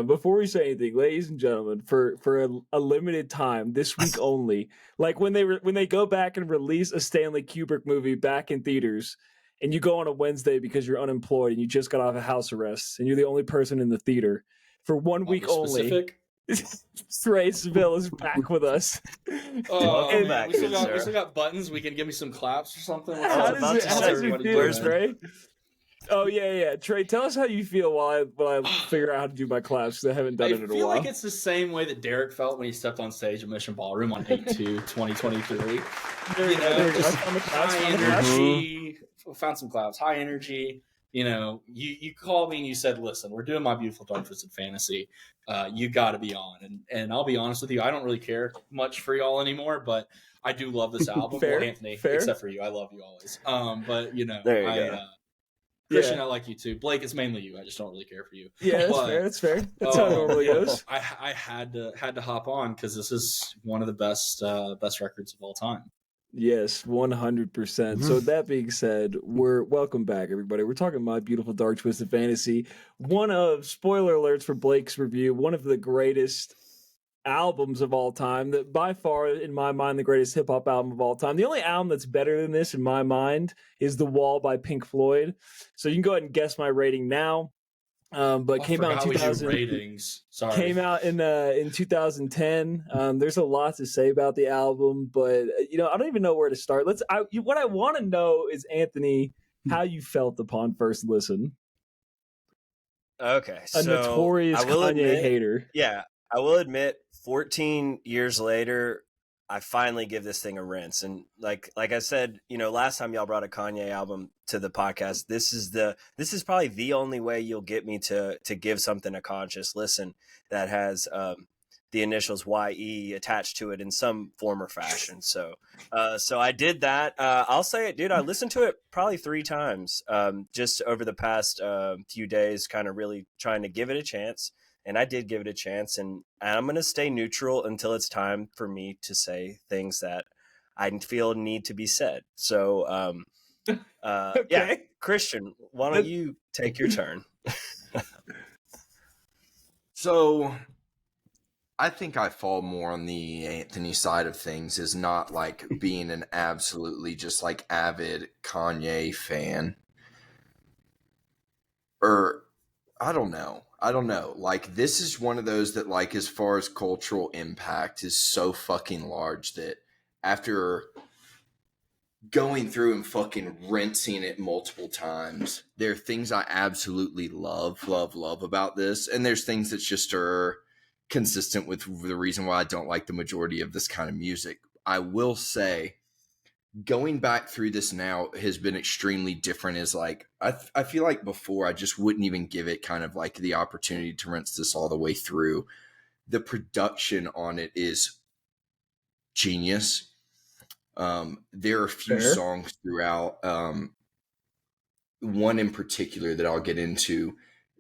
Before we say anything, ladies and gentlemen, for a limited time, this week only, like when they go back and release a Stanley Kubrick movie back in theaters, and you go on a Wednesday because you're unemployed and you just got off of house arrest, and you're the only person in the theater for 1 week only. Trey Seville is back with us. Welcome back, we still got buttons. We can give me some claps or something. How does it feel, Trey? Oh yeah. Trey, tell us how you feel while I figure out how to do my claps, because I haven't done it in a while. I feel like it's the same way that Derek felt when he stepped on stage at Mission Ballroom on 8/2/2023. High energy. Found some claps. High energy. You called me and you said, "Listen, we're doing My Beautiful Dark Twisted Fantasy. You got to be on." And I'll be honest with you, I don't really care much for y'all anymore, but I do love this album. Fair, well, Anthony, fair. Except for you, I love you always. But there you go. Christian, I like you too. Blake, it's mainly you. I just don't really care for you. Yeah, that's fair. That's how it normally goes. I had to hop on because this is one of the best records of all time. Yes, 100%. So that being said, we're welcome back, everybody. We're talking My Beautiful Dark Twisted Fantasy. One of, spoiler alerts for Blake's review, one of the greatest albums of all time. That by far, in my mind, the greatest hip hop album of all time. The only album that's better than this, in my mind, is The Wall by Pink Floyd. So you can go ahead and guess my rating now. But came out in 2000. Ratings. Sorry. Came out in 2010. There's a lot to say about the album, but I don't even know where to start. What I want to know is, Anthony, how you felt upon first listen. Okay, a notorious Kanye hater. Yeah, I will admit, 14 years later, I finally give this thing a rinse. And like I said, last time y'all brought a Kanye album to the podcast, this is probably the only way you'll get me to give something a conscious listen that has the initials YE attached to it in some form or fashion. So I did that. I'll say it, dude. I listened to it probably 3 times just over the past few days, kind of really trying to give it a chance. And I did give it a chance, and I'm going to stay neutral until it's time for me to say things that I feel need to be said. So, Okay. Yeah, Christian, why don't you take your turn? So, I think I fall more on the Anthony side of things, is not like being an absolutely just like avid Kanye fan. Or, I don't know. Like, this is one of those that, like, as far as cultural impact is so fucking large that after going through and fucking rinsing it multiple times, there are things I absolutely love about this. And there's things that just are consistent with the reason why I don't like the majority of this kind of music. I will say, going back through this now has been extremely different. Is like, I feel like before I just wouldn't even give it kind of like the opportunity to rinse this all the way through. The production on it is genius. There are a few songs throughout, one in particular that I'll get into,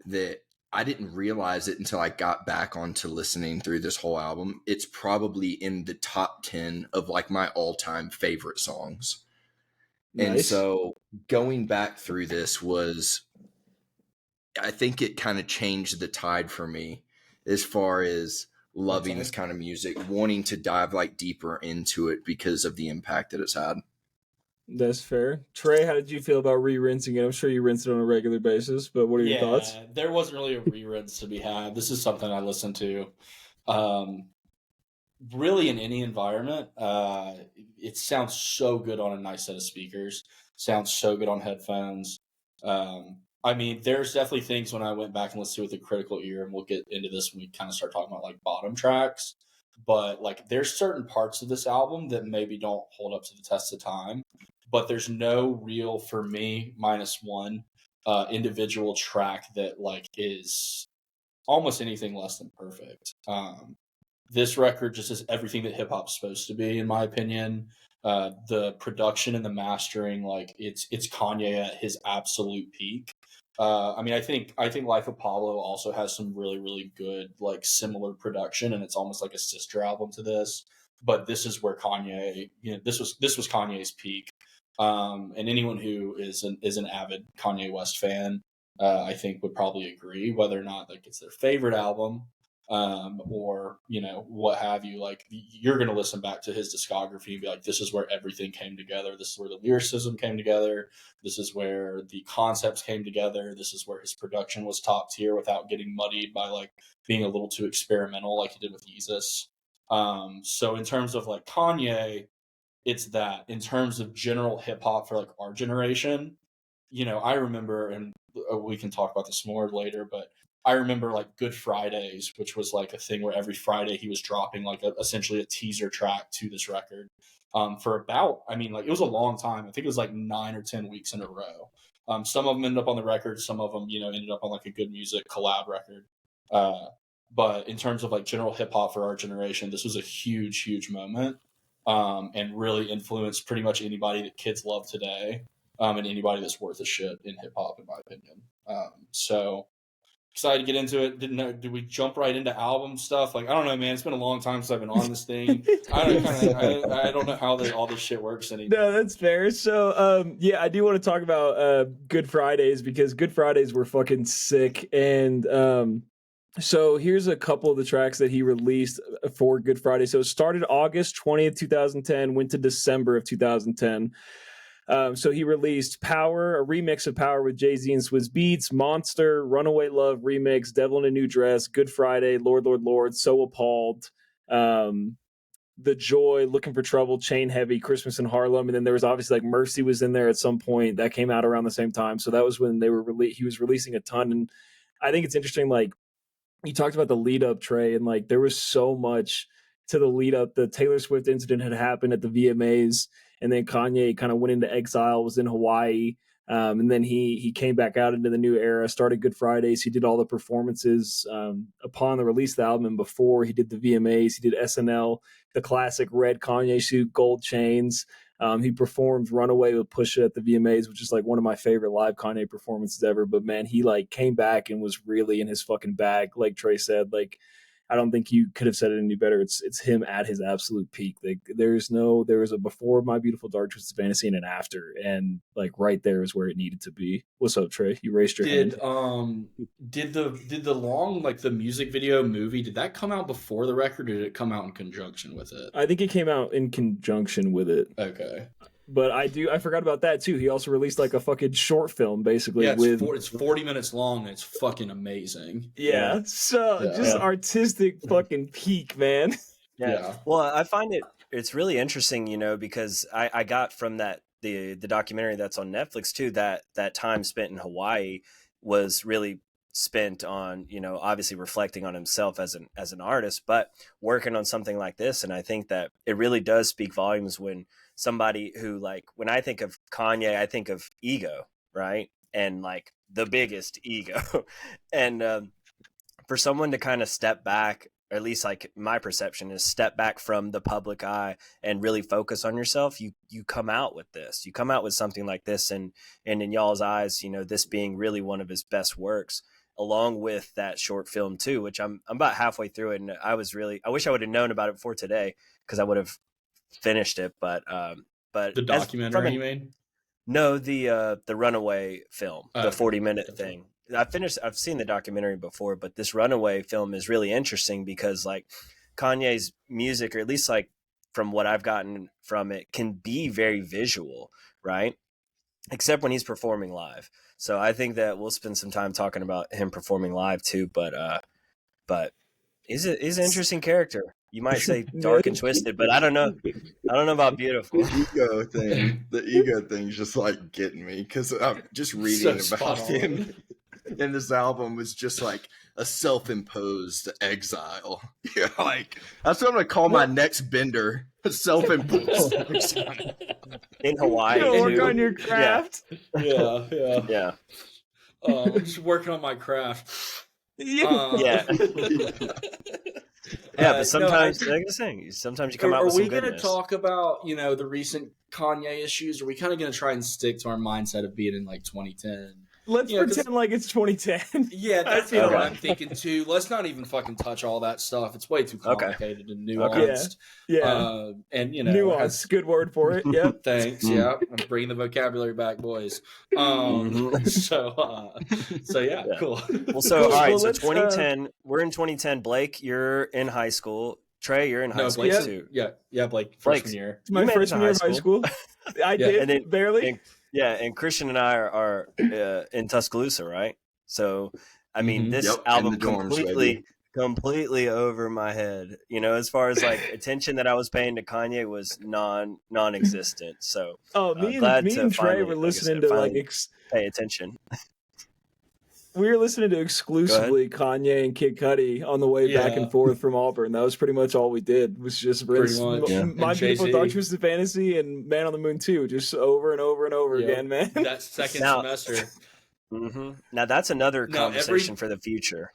that I didn't realize it until I got back onto listening through this whole album. It's probably in the top 10 of like my all-time favorite songs. Nice. And so going back through this I think it kind of changed the tide for me as far as loving this kind of music, wanting to dive like deeper into it because of the impact that it's had. That's fair. Trey, how did you feel about re-rinsing it? I'm sure you rinse it on a regular basis, but what are your thoughts? There wasn't really a re-rinse to be had. This is something I listen to really in any environment. It sounds so good on a nice set of speakers. Sounds so good on headphones. I mean, there's definitely things when I went back and listened to it with a critical ear, and we'll get into this when we kind of start talking about like bottom tracks. But like, there's certain parts of this album that maybe don't hold up to the test of time. But there's no real, for me, -1 individual track that like is almost anything less than perfect. This record just is everything that hip hop's supposed to be, in my opinion. The production and the mastering, like it's Kanye at his absolute peak. I mean, I think Life Apollo also has some really, really good, like similar production, and it's almost like a sister album to this. But this is where Kanye, this was Kanye's peak. And anyone who is an avid Kanye West fan I think would probably agree, whether or not like it's their favorite album, or what have you. Like you're going to listen back to his discography and be like, this is where everything came together. This is where the lyricism came together. This is where the concepts came together. This is where his production was top tier without getting muddied by like being a little too experimental like he did with Yeezus. So in terms of like Kanye, it's that. In terms of general hip hop for like our generation, I remember, and we can talk about this more later, but I remember like Good Fridays, which was like a thing where every Friday he was dropping like essentially a teaser track to this record, for about, it was a long time. I think it was like 9 or 10 weeks in a row. Some of them ended up on the record. Some of them, ended up on like a Good Music collab record. But in terms of like general hip hop for our generation, this was a huge, huge moment, and really influenced pretty much anybody that kids love today. And anybody that's worth a shit in hip hop, in my opinion. So excited to get into it. Didn't know, did we jump right into album stuff? Like, I don't know, man. It's been a long time since I've been on this thing. I don't know how all this shit works anymore. No, that's fair. So, I do want to talk about Good Fridays, because Good Fridays were fucking sick. And so here's a couple of the tracks that he released for Good Friday. So it started August 20th, 2010, went to December of 2010. So he released Power, a remix of Power with Jay-Z and Swizz Beatz, Monster, Runaway Love remix, Devil in a New Dress, Good Friday, Lord, Lord, Lord, So Appalled, The Joy, Looking for Trouble, Chain Heavy, Christmas in Harlem. And then there was obviously like Mercy was in there at some point. That came out around the same time. So that was when he was releasing a ton. And I think it's interesting, like, you talked about the lead up, Trey, and like there was so much to the lead up. The Taylor Swift incident had happened at the VMAs, and then Kanye kind of went into exile, was in Hawaii, and then he came back out into the new era, started Good Fridays. He did all the performances upon the release of the album, and before he did the VMAs, he did SNL, the classic red Kanye suit, gold chains. He performed Runaway with Pusha at the VMAs, which is like one of my favorite live Kanye performances ever. But man, he like came back and was really in his fucking bag. Like Trey said, like, I don't think you could have said it any better. It's him at his absolute peak. Like there was a before My Beautiful Dark Twisted Fantasy and an after, and like right there is where it needed to be. What's up, Trey? You raised your hand. Did the long, like the music video movie, did that come out before the record, or did it come out in conjunction with it? I think it came out in conjunction with it. Okay. But I forgot about that too. He also released like a fucking short film, basically. Yeah, it's 40 minutes long and it's fucking amazing. Yeah. So just artistic fucking peak, man. Yeah. Well, I find it's really interesting, because I got from that the documentary that's on Netflix too, that time spent in Hawaii was really spent on, obviously reflecting on himself as an artist, but working on something like this. And I think that it really does speak volumes when somebody who, like, when I think of Kanye, I think of ego, right? And like the biggest ego. And for someone to kind of step back, or at least like my perception is step back from the public eye and really focus on yourself, you come out with this. You come out with something like this, and in y'all's eyes, this being really one of his best works, along with that short film too, which I'm about halfway through it, and I wish I would have known about it before today, because I would have finished it. But the documentary you made? No, the Runaway film, the 40-minute thing. I've seen the documentary before, but this Runaway film is really interesting because like Kanye's music, or at least like from what I've gotten from it, can be very visual, right? Except when he's performing live. So I think that we'll spend some time talking about him performing live too, but he's an interesting character. You might say dark and twisted, but I don't know about beautiful. The ego thing's just like getting me, because I'm just reading about him. And this album was just like a self-imposed exile. Yeah, like that's what I'm gonna call my next bender. Self-imposed exile. In Hawaii. Work on your craft. Yeah. I'm just working on my craft. Yeah. But sometimes, like I was saying, sometimes you come out with some goodness. Are we going to talk about, the recent Kanye issues? Or are we kind of going to try and stick to our mindset of being in like 2010? Let's Yeah, 'cause- pretend like it's 2010. Yeah, that's feel what Okay. I'm thinking too. Let's not even fucking touch all that stuff. It's way too Okay. complicated and Okay. nuanced. Yeah. And you know, Nuance, good word for it. Yep. thanks. Yeah, I'm bringing the vocabulary back, boys. So yeah, Yeah. cool. Well, so Cool. all right, Well, so let's, 2010, we're in 2010. Blake, you're in high school. Trey, you're in high No, school Blake's too. Blake, Blake's- freshman year. It's my You made it to freshman year of high school. I Yeah. did, And then- barely. And, yeah, and Christian and I are in Tuscaloosa, right? So, I mean, Mhm. this Yep, in album the dorms, completely over my head. You know, as far as like attention that I was paying to Kanye was non-existent. So, Oh, me glad to and Trey finally, were like I listening said, to like finally pay attention. we were listening to exclusively Kanye and Kid Cudi on the way back Yeah. and forth from Auburn. That was pretty much all we did. Was just rinse much. Yeah. My And Beautiful Jay-Z. Dark Twisted Fantasy and Man on the Moon 2, just over and over and over Yep. again, man. That second Now- semester. Now that's another Now, conversation for the future.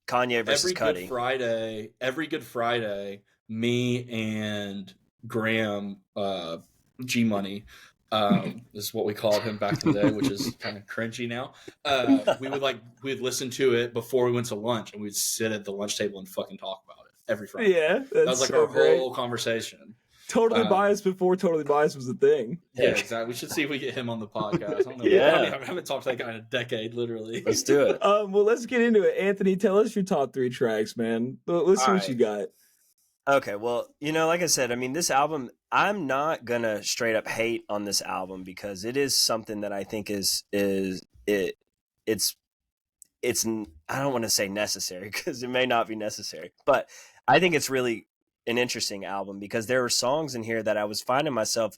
Kanye versus Cudi. Every Good Friday, me and Graham, G Money, is what we called him back in the day, which is kind of cringy now. We'd listen to it before we went to lunch, and we'd sit at the lunch table and fucking talk about it every Friday. Yeah, that's That was like so our great. whole conversation. Totally um, biased before Totally Biased was a thing. Yeah, exactly. We should see if we get him on the podcast. I don't know. Yeah. I haven't talked to that guy in a decade, literally. Let's do it. Well, let's get into it. Anthony, tell us your top 3 tracks, man. Let's see All what right. you got. Okay, well, you know, like I said, I mean, this album, I'm not gonna straight up hate on this album because it is something that I think it's I don't want to say necessary because it may not be necessary, but I think it's really an interesting album because there were songs in here that I was finding myself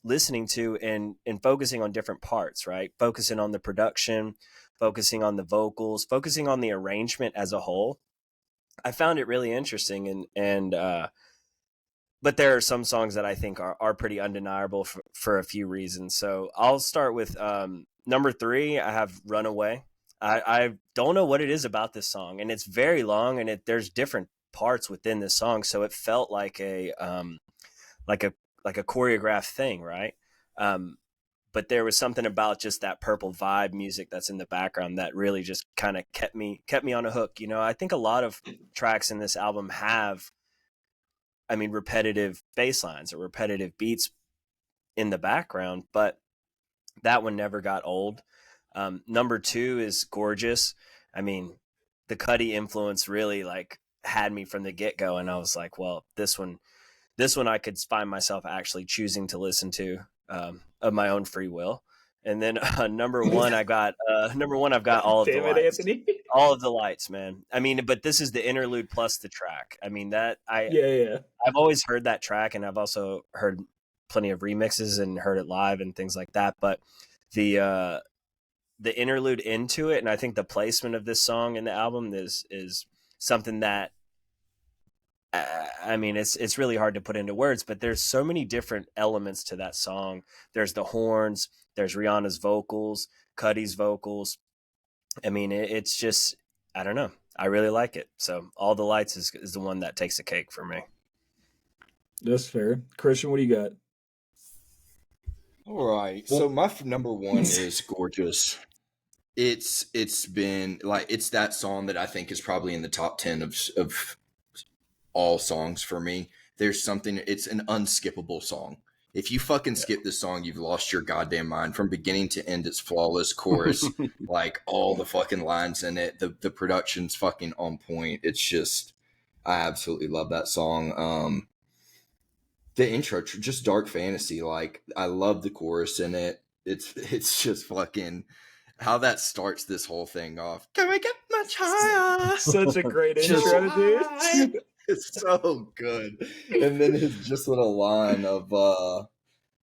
listening to and focusing on different parts, right? Focusing on the production, focusing on the vocals, focusing on the arrangement as a whole. I found it really interesting but there are some songs that I think are pretty undeniable for a few reasons. So I'll start with number 3. I have Runaway. I don't know what it is about this song, and it's very long, and there's different parts within this song, so it felt like a choreographed thing, right? But there was something about just that purple vibe music that's in the background that really just kind of kept me on a hook. You know, I think a lot of tracks in this album have, I mean, repetitive bass lines or repetitive beats in the background, but that one never got old. Number 2 is Gorgeous. I mean, the Cudi influence really like had me from the get-go, and I was like, well, this one I could find myself actually choosing to listen to of my own free will. And then number 1 I've got All of the Damn it, Lights. Anthony. All of the Lights, man. I mean, but this is the interlude plus the track. I mean, that Yeah. I've always heard that track, and I've also heard plenty of remixes and heard it live and things like that. But the interlude into it, and I think the placement of this song in the album is something that I mean, it's really hard to put into words, but there's so many different elements to that song. There's the horns, there's Rihanna's vocals, Cudi's vocals. I mean, it's just, I don't know. I really like it. So All the Lights is the one that takes the cake for me. That's fair. Christian, what do you got? All right. So my number 1 is Gorgeous. It's been like, it's that song that I think is probably in the top 10 of all songs for me. There's something, it's an unskippable song. If you fucking skip this song, you've lost your goddamn mind. From beginning to end, it's flawless chorus. Like all the fucking lines in it. The production's fucking on point. It's just, I absolutely love that song. The intro, just dark fantasy. Like, I love the chorus in it. It's just fucking how that starts this whole thing off. Can we get much higher? Such a great Just intro, dude. It's so good. And then his just little line of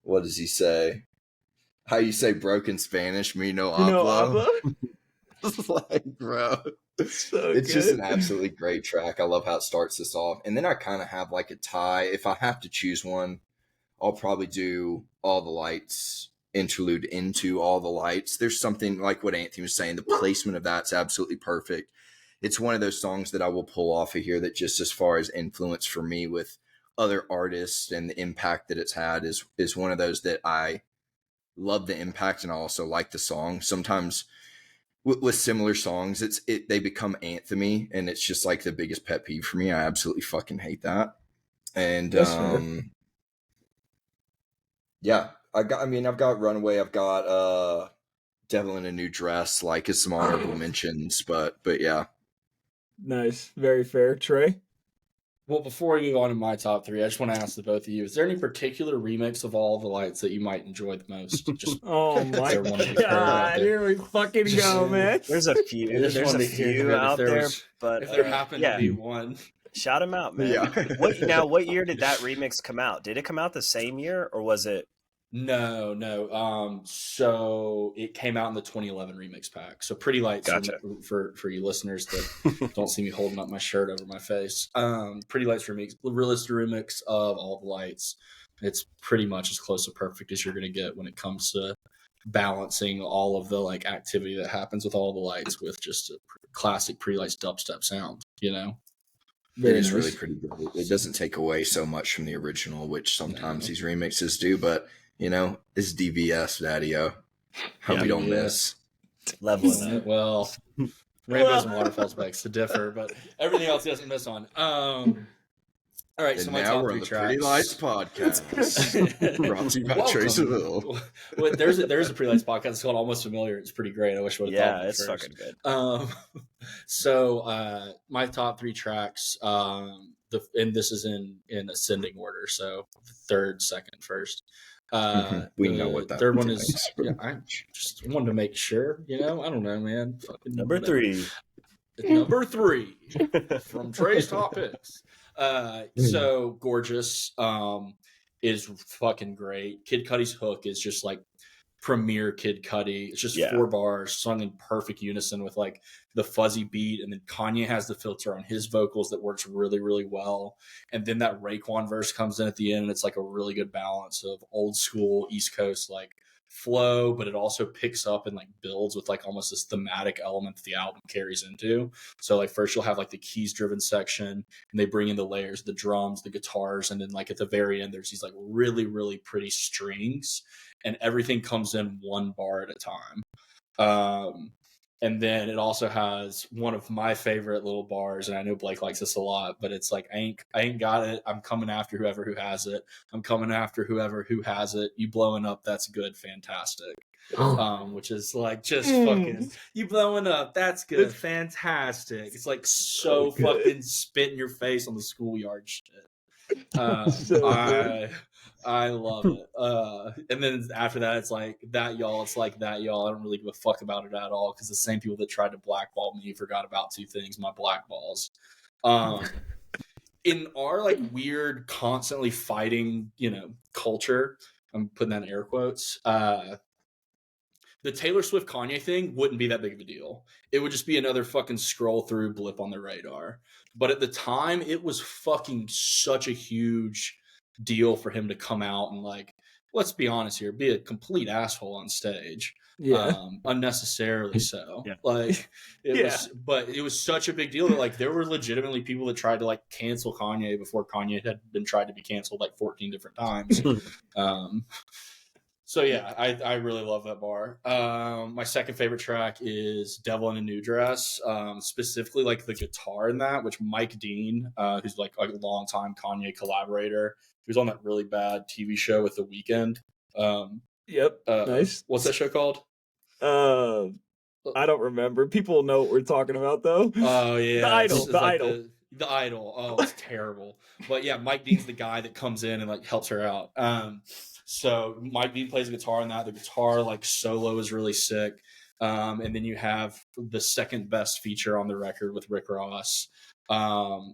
what does he say? How you say broken Spanish, me no You know, hablo. Abba? It's like, bro. So It's just good. an absolutely great track. I love how it starts this off. And then I kind of have like a tie. If I have to choose one, I'll probably do All the Lights interlude into All the Lights. There's something like what Anthony was saying. The placement of that's absolutely perfect. It's one of those songs that I will pull off of here that just as far as influence for me with other artists and the impact that it's had is one of those that I love the impact and I also like the song. Sometimes with similar songs, they become anthemy, and it's just like the biggest pet peeve for me. I absolutely fucking hate that. And That's fair. yeah, I've got Runaway, I've got Devil in a New Dress, like as some honorable mentions, but yeah. Nice, very fair. Trey. Well, before we move on to my top 3, I just want to ask the both of you: is there any particular remix of All the Lights that you might enjoy the most? Just Oh my there one that you've heard out god, there? here we fucking Just- go, man. There's a few. I just There's a wanted to hear few it out there, but if there happened to be one. shout them out, man. Yeah. What year did that remix come out? Did it come out the same year, or was it? No. So it came out in the 2011 remix pack. So Pretty Lights, Gotcha. for you listeners that don't see me holding up my shirt over my face. Pretty Lights remix, released a remix of All the Lights. It's pretty much as close to perfect as you're going to get when it comes to balancing all of the like activity that happens with All the Lights with just a classic Pretty Lights dubstep sound, you know? Very It is nice. really pretty good. It doesn't take away so much from the original, which sometimes these remixes do, but you know, it's DVS, Daddy-O. Hope Yeah, we don't DVS. miss. Leveling up. Well, Rainbows and Waterfalls begs to differ, but everything else he doesn't miss on. All right, And so my now top we're 3 on the tracks. Pretty Lights podcast. Brought to you by Welcome. Trey Seville. Well, there's a Pretty Lights podcast. It's called Almost Familiar. It's pretty great. I wish I would have thought of it It's first. fucking good. So my top 3 tracks, and this is in ascending order. So third, second, first. We the know what that third one means. is. Yeah, I just wanted to make sure. You know, I don't know, man. Fucking Number 3. Number 3 from Trey's top picks. So Gorgeous is fucking great. Kid Cudi's hook is just like premier Kid Cudi. It's just 4 bars sung in perfect unison with like the fuzzy beat, and then Kanye has the filter on his vocals that works really, really well. And then that Raekwon verse comes in at the end, and it's like a really good balance of old school East Coast like flow, but it also picks up and like builds with like almost this thematic element that the album carries into. So like first you'll have like the keys driven section, and they bring in the layers, the drums, the guitars, and then like at the very end there's these like really, really pretty strings, and everything comes in 1 bar at a time. And then it also has one of my favorite little bars, and I know Blake likes this a lot, but it's like, I ain't got it. I'm coming after whoever who has it. I'm coming after whoever who has it. You blowing up, that's good, fantastic. Which is like just fucking, you blowing up, that's good, fantastic. It's like so fucking spit in your face on the schoolyard shit. I love it. And then after that, it's like that, y'all. It's like that, y'all. I don't really give a fuck about it at all, because the same people that tried to blackball me forgot about 2 things: my blackballs. In our like weird, constantly fighting, culture. I'm putting that in air quotes. The Taylor Swift Kanye thing wouldn't be that big of a deal. It would just be another fucking scroll through blip on the radar. But at the time, it was fucking such a huge deal for him to come out and like, let's be honest here, be a complete asshole on stage. Unnecessarily so. Yeah. Like it was, but it was such a big deal that like there were legitimately people that tried to like cancel Kanye before Kanye had been tried to be canceled like 14 different times. So yeah, I really love that bar. My second favorite track is Devil in a New Dress, specifically like the guitar in that, which Mike Dean, who's like a longtime Kanye collaborator, he was on that really bad TV show with The Weeknd. Nice. What's that show called? I don't remember. People know what we're talking about though. Oh yeah, The Idol. The Idol. Oh, it's terrible. But yeah, Mike Dean's the guy that comes in and like helps her out. So Mike Dean plays guitar in that. The guitar like solo is really sick. And then you have the second best feature on the record with Rick Ross.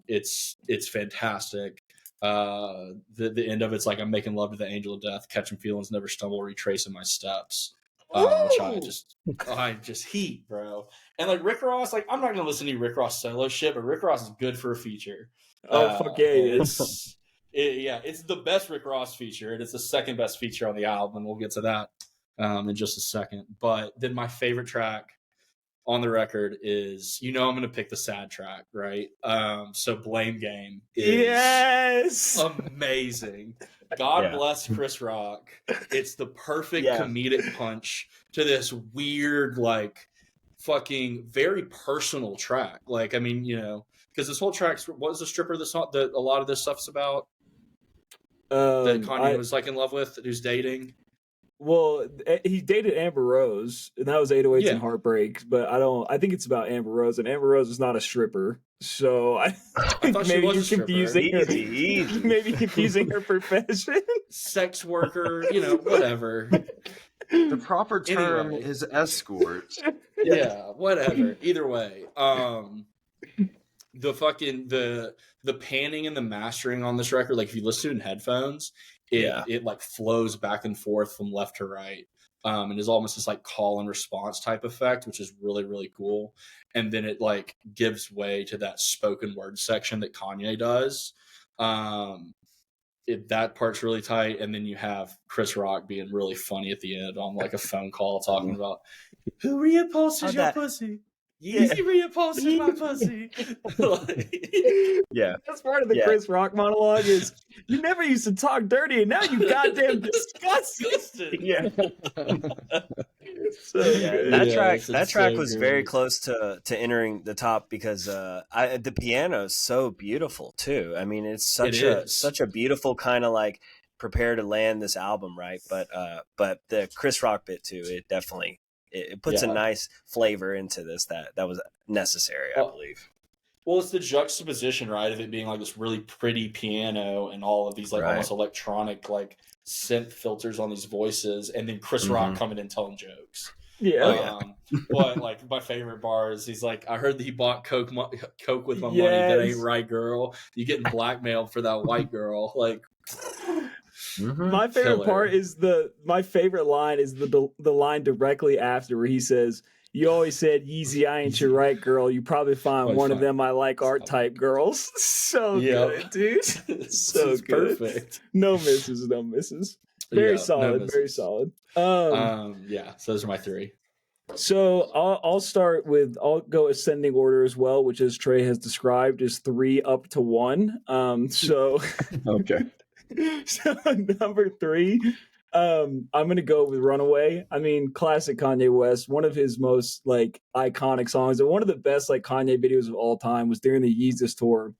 It's fantastic. The end of it's like, I'm making love to the angel of death, catching feelings, never stumble, retracing my steps. Which I just heat, bro. And like Rick Ross, like I'm not gonna listen to Rick Ross solo shit, but Rick Ross is good for a feature. Fuck yeah, it is. It's the best Rick Ross feature, and it's the second best feature on the album. We'll get to that in just a second. But then my favorite track on the record is, I'm going to pick the sad track, right? So Blame Game is amazing. God bless Chris Rock. It's the perfect comedic punch to this weird, like, fucking very personal track. Like, I mean, because this whole track was the stripper that a lot of this stuff's about, that Kanye was like in love with, who's dating. Well, he dated Amber Rose, and that was 808s and Heartbreak. But I think it's about Amber Rose, and Amber Rose is not a stripper. So I thought maybe you're confusing her. Maybe confusing her profession. Sex worker, whatever. The proper term is escort. Yeah, whatever. Either way, the panning and the mastering on this record, like if you listen to it in headphones, it like flows back and forth from left to right, and is almost this like call and response type effect, which is really, really cool. And then it like gives way to that spoken word section that Kanye does. That part's really tight, and then you have Chris Rock being really funny at the end on like a phone call talking about who reupholsters your pussy. Yeezy reupholstered my pussy. Yeah, that's part of the Chris Rock monologue. Is you never used to talk dirty, and now you goddamn disgusted. Yeah. That track was very close to entering the top because the piano is so beautiful too. I mean, it's such a beautiful kind of like prepare to land this album, right? But the Chris Rock bit too, it definitely it puts a nice flavor into this that was necessary, I believe. Well, it's the juxtaposition, right, of it being like this really pretty piano and all of these like almost electronic like synth filters on these voices, and then Chris Rock coming in telling jokes. But like my favorite bar is he's like, I heard that he bought coke with my money. That ain't right, girl. You getting blackmailed for that white girl. Like, my favorite part is my favorite line is the line directly after where he says, "You always said Yeezy, I ain't your right girl. You probably find one of them I like art type girls." So good, dude. So good. Perfect. No misses. Very solid. Very solid. So those are my three. So I'll go ascending order as well, which as Trey has described is 3 up to 1. Okay. So number 3, I'm gonna go with Runaway. I mean, classic Kanye West, one of his most like iconic songs, and one of the best like Kanye videos of all time was during the Yeezus tour,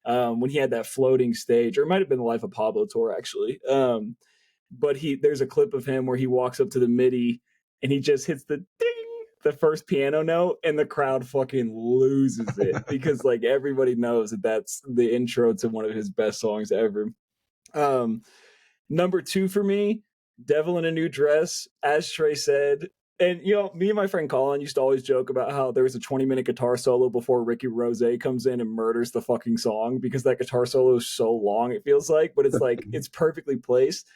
when he had that floating stage, or it might have been the Life of Pablo tour actually. But there's a clip of him where he walks up to the MIDI and he just hits the ding, the first piano note, and the crowd fucking loses it because like everybody knows that that's the intro to one of his best songs ever. Number 2 for me, Devil in a New Dress, as Trey said. And, me and my friend Colin used to always joke about how there was a 20-minute guitar solo before Ricky Rose comes in and murders the fucking song because that guitar solo is so long, it feels like, but it's like, it's perfectly placed.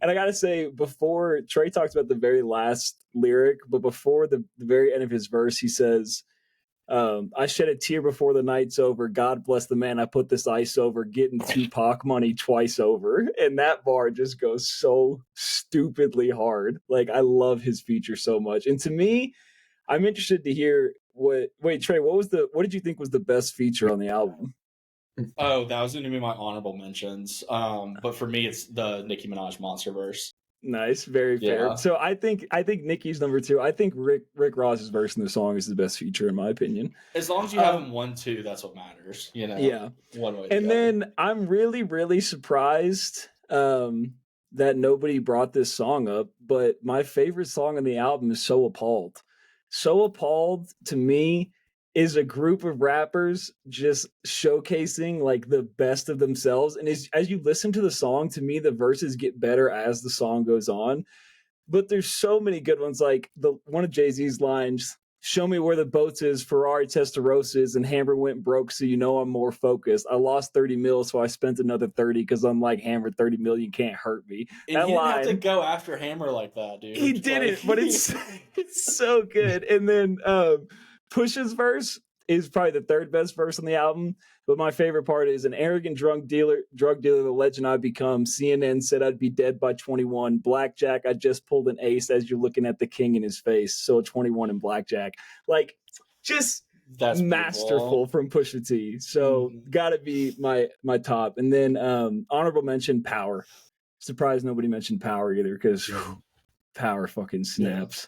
And I got to say, before Trey talks about the very last lyric, but before the very end of his verse, he says, I shed a tear before the night's over. God bless the man I put this ice over, getting Tupac money twice over. And that bar just goes so stupidly hard. Like, I love his feature so much. And to me, I'm interested to hear Trey, what did you think was the best feature on the album? Oh, that was going to be my honorable mentions. But for me, it's the Nicki Minaj Monster verse. Nice, very fair. So I think Nicki's number 2. I think Rick Ross's verse in the song is the best feature in my opinion. As long as you have him 1-2, that's what matters. Yeah. One way. And then I'm really, really surprised that nobody brought this song up. But my favorite song on the album is "So Appalled." "So Appalled" to me is a group of rappers just showcasing like the best of themselves. And as you listen to the song, to me, the verses get better as the song goes on. But there's so many good ones. Like one of Jay-Z's lines, "Show me where the boats is, Ferrari Testarossa, and Hammer went broke, so I'm more focused. I lost 30 mil, so I spent another 30 because I'm like Hammer, 30 million can't hurt me." And he didn't have to go after Hammer like that, dude. He didn't, but it's so good. And then Push's verse is probably the 3rd best verse on the album, but my favorite part is "An arrogant drug dealer, the legend I've become. CNN said I'd be dead by 21. Blackjack, I just pulled an ace as you're looking at the king in his face. So 21 in blackjack." Like, just that's masterful from Pusha T. So gotta be my top. And then honorable mention, Power. Surprised nobody mentioned Power either because Power fucking snaps.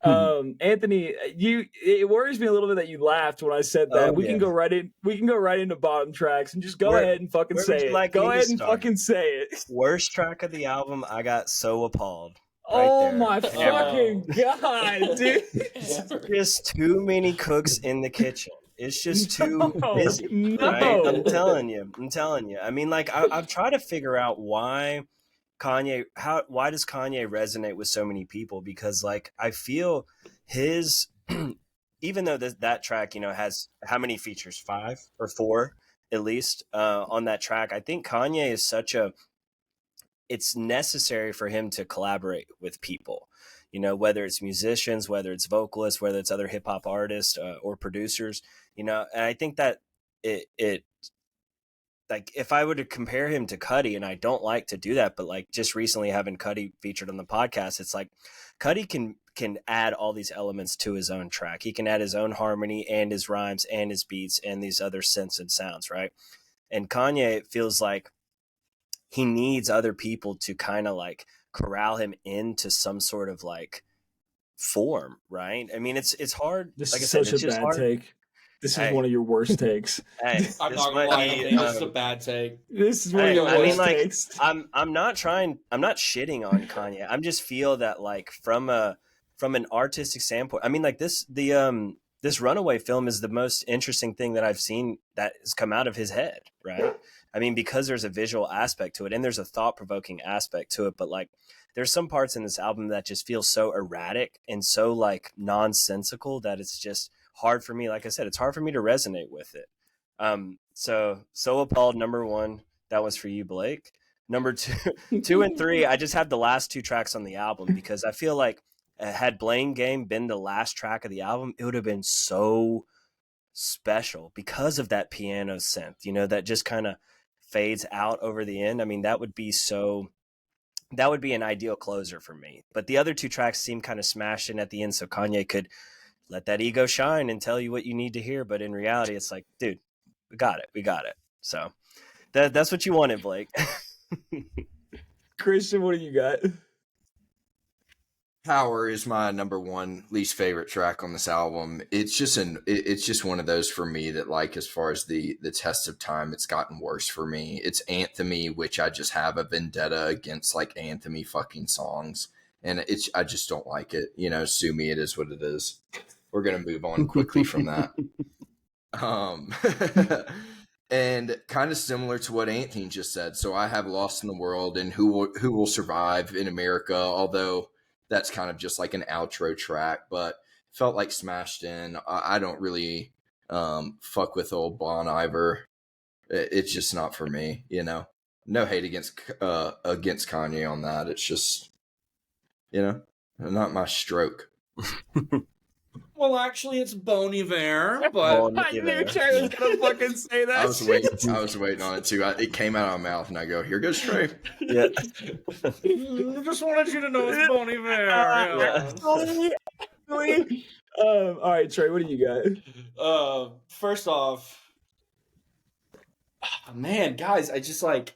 Anthony, it worries me a little bit that you laughed when I said that. Oh, We can yeah. go right in. We can go right into bottom tracks and just go Where- ahead and fucking where would say you it. like Go me to ahead and start? fucking say it. Worst track of the album, I got So Appalled. Right Oh there. my fucking god, dude! Just too many cooks in the kitchen. It's just too busy, right? No. I'm telling you. I mean, like I've tried to figure out why why does Kanye resonate with so many people? Because like I feel his even though that track, has how many features? 5 or 4 at least on that track. I think Kanye is it's necessary for him to collaborate with people, whether it's musicians, whether it's vocalists, whether it's other hip hop artists or producers, and I think that it like if I were to compare him to Cuddy, and I don't like to do that, but like just recently having Cuddy featured on the podcast, it's like Cuddy can add all these elements to his own track. He can add his own harmony and his rhymes and his beats and these other synths and sounds, right? And Kanye, it feels like he needs other people to kind of like corral him into some sort of like form, right? I mean, it's hard. This like I is said, such it's a just bad hard. take. This is Hey. one of your worst takes. Hey, I'm this not gonna might lie, be, Anthony, this is a bad take. This is one of Hey, your I mean, worst like, takes. I'm not shitting on Kanye. I'm just feel that like from an artistic standpoint, I mean, like this Runaway film is the most interesting thing that I've seen that has come out of his head, right? I mean, because there's a visual aspect to it and there's a thought-provoking aspect to it, but like there's some parts in this album that just feel so erratic and so like nonsensical that it's just hard for me. Like I said, it's hard for me to resonate with it. So Appalled, number 1, that was for you, Blake. Number 2 and 3, I just have the last 2 tracks on the album because I feel like had Blame Game been the last track of the album, it would have been so special because of that piano synth, that just kind of fades out over the end. I mean, that would be an ideal closer for me. But the other 2 tracks seem kind of smashed in at the end, so Kanye could let that ego shine and tell you what you need to hear. But in reality, it's like, dude, we got it. So that's what you wanted, Blake. Christian, what do you got? Power is my number 1 least favorite track on this album. It's just one of those for me that, like, as far as the test of time, it's gotten worse for me. It's anthemy, which I just have a vendetta against like anthemy fucking songs, and I just don't like it. Sue me, it is what it is. We're gonna move on quickly from that. And kind of similar to what Anthony just said. So I have Lost in the World and Who Will Survive in America, although that's kind of just like an outro track, but felt like smashed in. I don't really fuck with old Bon Iver. It's just not for me, No hate against Kanye on that. It's just, not my stroke. Well, actually, it's Bon Iver, but Bon I knew Iver. Trey was gonna fucking say that. I was waiting on it too. It came out of my mouth, and I go, "Here goes Trey." Yeah. just wanted you to know it's Bon Iver. All right, Trey, what do you got? First off, man, guys, I just like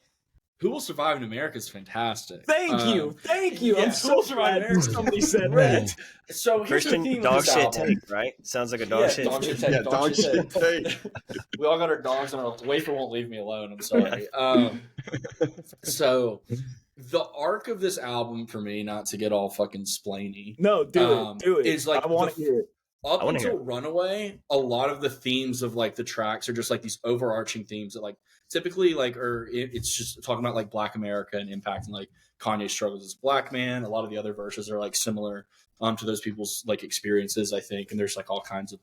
Who Will Survive in America is fantastic. Thank you. yeah, I'm so glad somebody said that. So here's Christian, the theme dog of this shit album. take, right? Sounds like a dog shit. Dog shit take. take. Dog shit take. take. We all got our dogs, and our wafer won't leave me alone. I'm sorry. So the arc of this album for me, not to get all fucking splainy. No, do it. Is like I want to hear it. Up wanna until hear it. Runaway, a lot of the themes of like the tracks are just like these overarching themes that like typically like it's just talking about like Black America and impact and like Kanye's struggles as a Black man. A lot of the other verses are like similar to those people's like experiences, I think. And there's like all kinds of,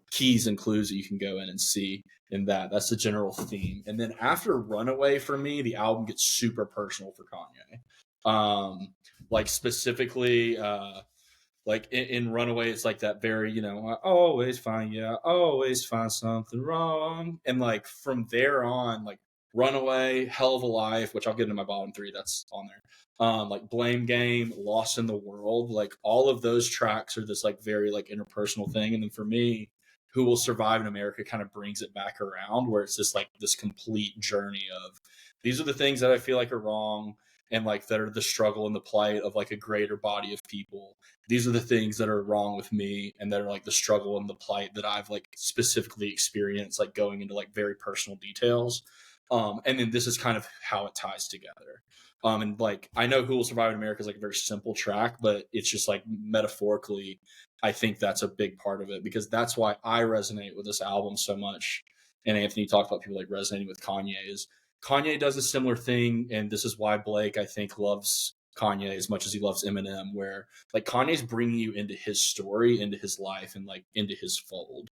keys and clues that you can go in and see in that. That's the general theme. And then after Runaway, for me, the album gets super personal for Kanye. Like specifically, like in Runaway, it's like that very, I always find something wrong. And like from there on, like Runaway, Hell of a Life, which I'll get into my bottom 3, that's on there. Like Blame Game, Lost in the World, like all of those tracks are this like very like interpersonal thing. And then for me, Who Will Survive in America kind of brings it back around, where it's just like this complete journey of these are the things that I feel like are wrong. and like that are the struggle and the plight of like a greater body of people. These are the things that are wrong with me, and that are like the struggle and the plight that I've like specifically experienced, like going into like very personal details. And then this is kind of how it ties together. And like, I know Who Will Survive in America is like a very simple track, but it's just like metaphorically, I think that's a big part of it, because that's why I resonate with this album so much. And Anthony talked about people like resonating with Kanye. Is Kanye does a similar thing, and this is why Blake, I think, loves Kanye as much as he loves Eminem, where like Kanye's bringing you into his story, into his life, and like into his fold.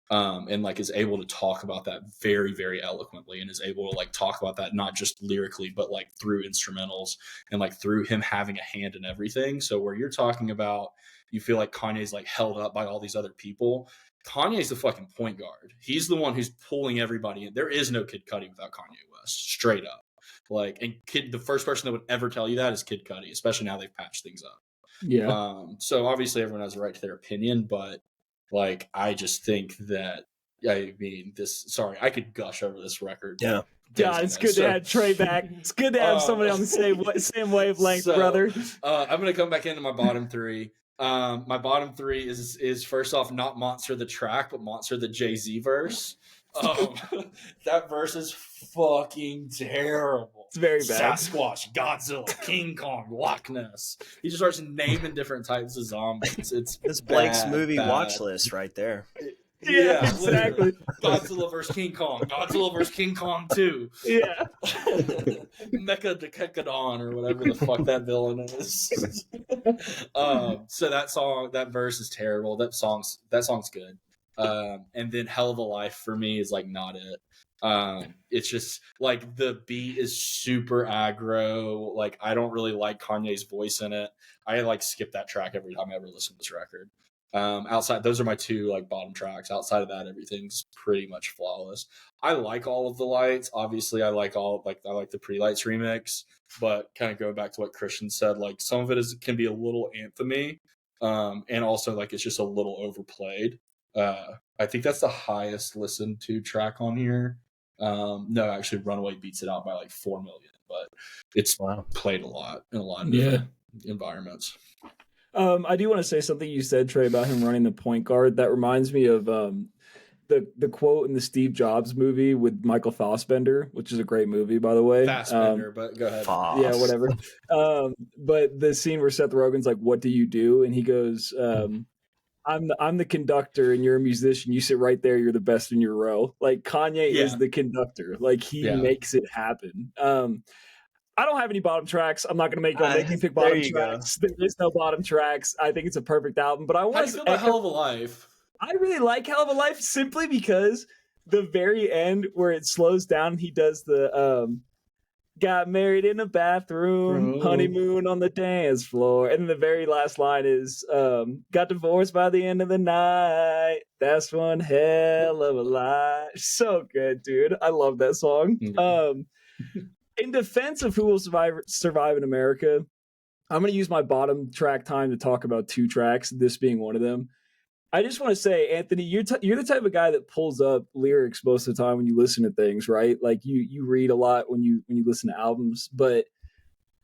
And like is able to talk about that very, very eloquently, and is able to like talk about that not just lyrically, but like through instrumentals, and like through him having a hand in everything. So where you're talking about, you feel like Kanye's like held up by all these other people. Kanye's the fucking point guard. He's the one who's pulling everybody in. There is no Kid Cudi without Kanye West, straight up. Like, and the first person that would ever tell you that is Kid Cudi, especially now they've patched things up. Yeah. So obviously everyone has a right to their opinion, but like, I just think that, I mean, I could gush over this record. Yeah. God, it's good to have Trey back. It's good to have somebody on the same wavelength, brother. I'm going to come back into my bottom three. My bottom three is first off, not Monster the track, but Monster the Jay-Z verse. That verse is fucking terrible. It's very bad. Sasquatch, Godzilla, King Kong, Loch Ness. He just starts naming different types of zombies. It's This Blake's bad, movie bad. watch list right there. Yeah, exactly. Godzilla vs. King Kong. Godzilla vs. King Kong 2. Yeah. Mecha Decadon, or whatever the fuck that villain is. So that verse is terrible. That song's good. And then Hell of a Life for me is like not it. It's just like the beat is super aggro. Like, I don't really like Kanye's voice in it. I like skip that track every time I ever listen to this record. Outside, those are my two like bottom tracks. Outside of that, everything's pretty much flawless. I like all of the lights. Obviously, I like the Pre-Lights remix, but kind of going back to what Christian said, like some of it can be a little anthemy, and also like it's just a little overplayed. I think that's the highest listened to track on here. No, actually, Runaway beats it out by like 4 million, but it's played a lot in a lot of different environments. I do want to say something you said, Trey, about him running the point guard. That reminds me of the quote in the Steve Jobs movie with Michael Fassbender, which is a great movie, by the way. Fassbender, but go ahead. Yeah, whatever. But the scene where Seth Rogen's like, "What do you do?" and he goes, I'm the conductor and you're a musician. You sit right there. You're the best in your row. Like, Kanye is the conductor. Like, he makes it happen. I don't have any bottom tracks. I'm not going to make me pick bottom tracks. There is no bottom tracks. I think it's a perfect album. But I want to feel about Hell of a Life. I really like Hell of a Life simply because the very end where it slows down, he does the got married in a bathroom, honeymoon on the dance floor. And the very last line is got divorced by the end of the night. That's one hell of a lie. So good, dude. I love that song. In defense of Who Will Survive in America, I'm going to use my bottom track time to talk about two tracks, this being one of them. I just want to say, Anthony, you're the type of guy that pulls up lyrics most of the time when you listen to things, right? Like you read a lot when you listen to albums, but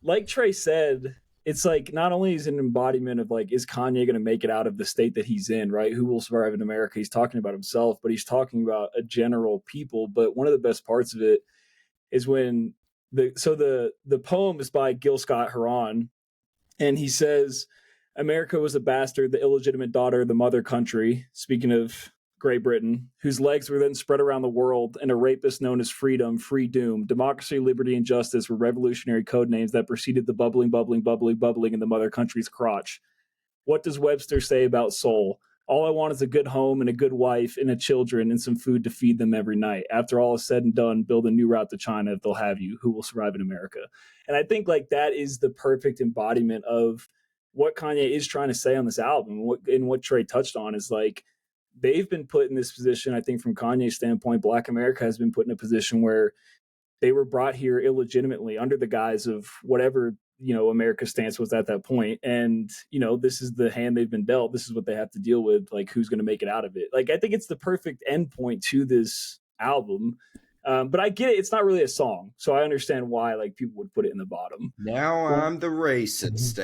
like Trey said, it's like not only is it an embodiment of like, is Kanye going to make it out of the state that he's in, right? Who will survive in America? He's talking about himself, but he's talking about a general people. But one of the best parts of it is when the poem is by Gil Scott-Heron, and he says, America was a bastard, the illegitimate daughter of the mother country, speaking of Great Britain, whose legs were then spread around the world, and a rapist known as freedom, free doom, democracy, liberty, and justice were revolutionary code names that preceded the bubbling in the mother country's crotch. What does Webster say about soul? All I want is a good home and a good wife and a children and some food to feed them every night. After all is said and done, build a new route to China if they'll have you. Who will survive in America? And I think like that is the perfect embodiment of what Kanye is trying to say on this album. What Trey touched on is like, they've been put in this position. I think from Kanye's standpoint, Black America has been put in a position where they were brought here illegitimately under the guise of whatever, America's stance was at that point. And, this is the hand they've been dealt. This is what they have to deal with. Like, who's going to make it out of it? Like, I think it's the perfect endpoint to this album. But I get it. It's not really a song, so I understand why like people would put it in the bottom. Now I'm the racist,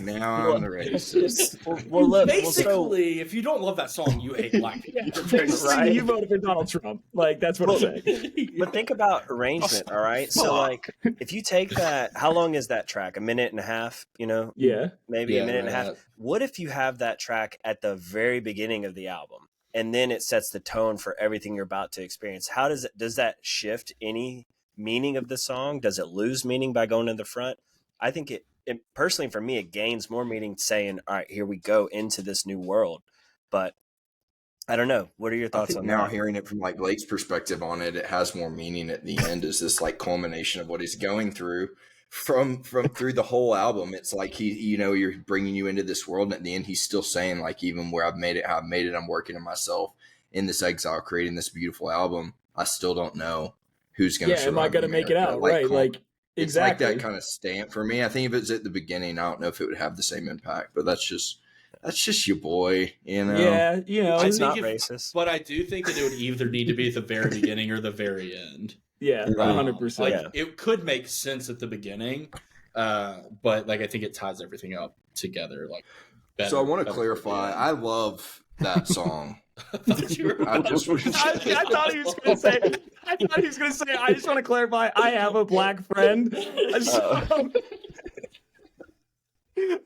Now I'm the racist. Basically, if you don't love that song, you hate black people. Basically, you voted for Donald Trump. Like that's what I'm saying. But think about arrangement, all right? So like if you take that, how long is that track? A minute and a half, you know? Yeah. Maybe a minute and a half. What if you have that track at the very beginning of the album and then it sets the tone for everything you're about to experience? How does that shift any meaning of the song? Does it lose meaning by going to the front? I think it personally for me, it gains more meaning saying, all right, here we go into this new world. But I don't know. What are your thoughts on now that? Hearing it from like Blake's perspective on it, it has more meaning at the end. Is this like culmination of what he's going through from through the whole album? It's like you're bringing you into this world, and at the end he's still saying like, even where I've made it, how I've made it, I'm working on myself in this exile, creating this beautiful album. I still don't know who's going to survive. Am I going to make it out? Like, right. Like exactly. It's like that kind of stamp for me. I think if it was at the beginning, I don't know if it would have the same impact, but that's just your boy, Yeah, it's not racist. But I do think that it would either need to be at the very beginning or the very end. Yeah, 100%. Like it could make sense at the beginning, but like I think it ties everything up together. Like, better, so I want to clarify. I love that song. I thought he was going to say. I just want to clarify. I have a black friend.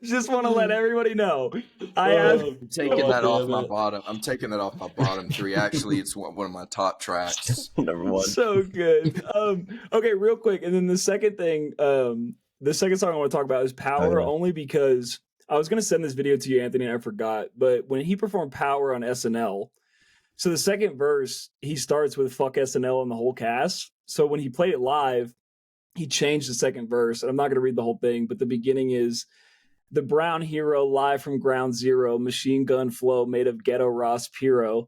Just want to let everybody know. I'm taking that off my bottom. I'm taking that off my bottom 3. Actually, it's one of my top tracks. Number 1. So good. Okay, real quick, and then the second thing, the second song I want to talk about is Power, only because I was going to send this video to you, Anthony, and I forgot. But when he performed Power on SNL, so the second verse, he starts with "fuck SNL" and the whole cast. So when he played it live, he changed the second verse, and I'm not going to read the whole thing, but the beginning is, "The brown hero live from ground zero, machine gun flow made of ghetto Ross Piro.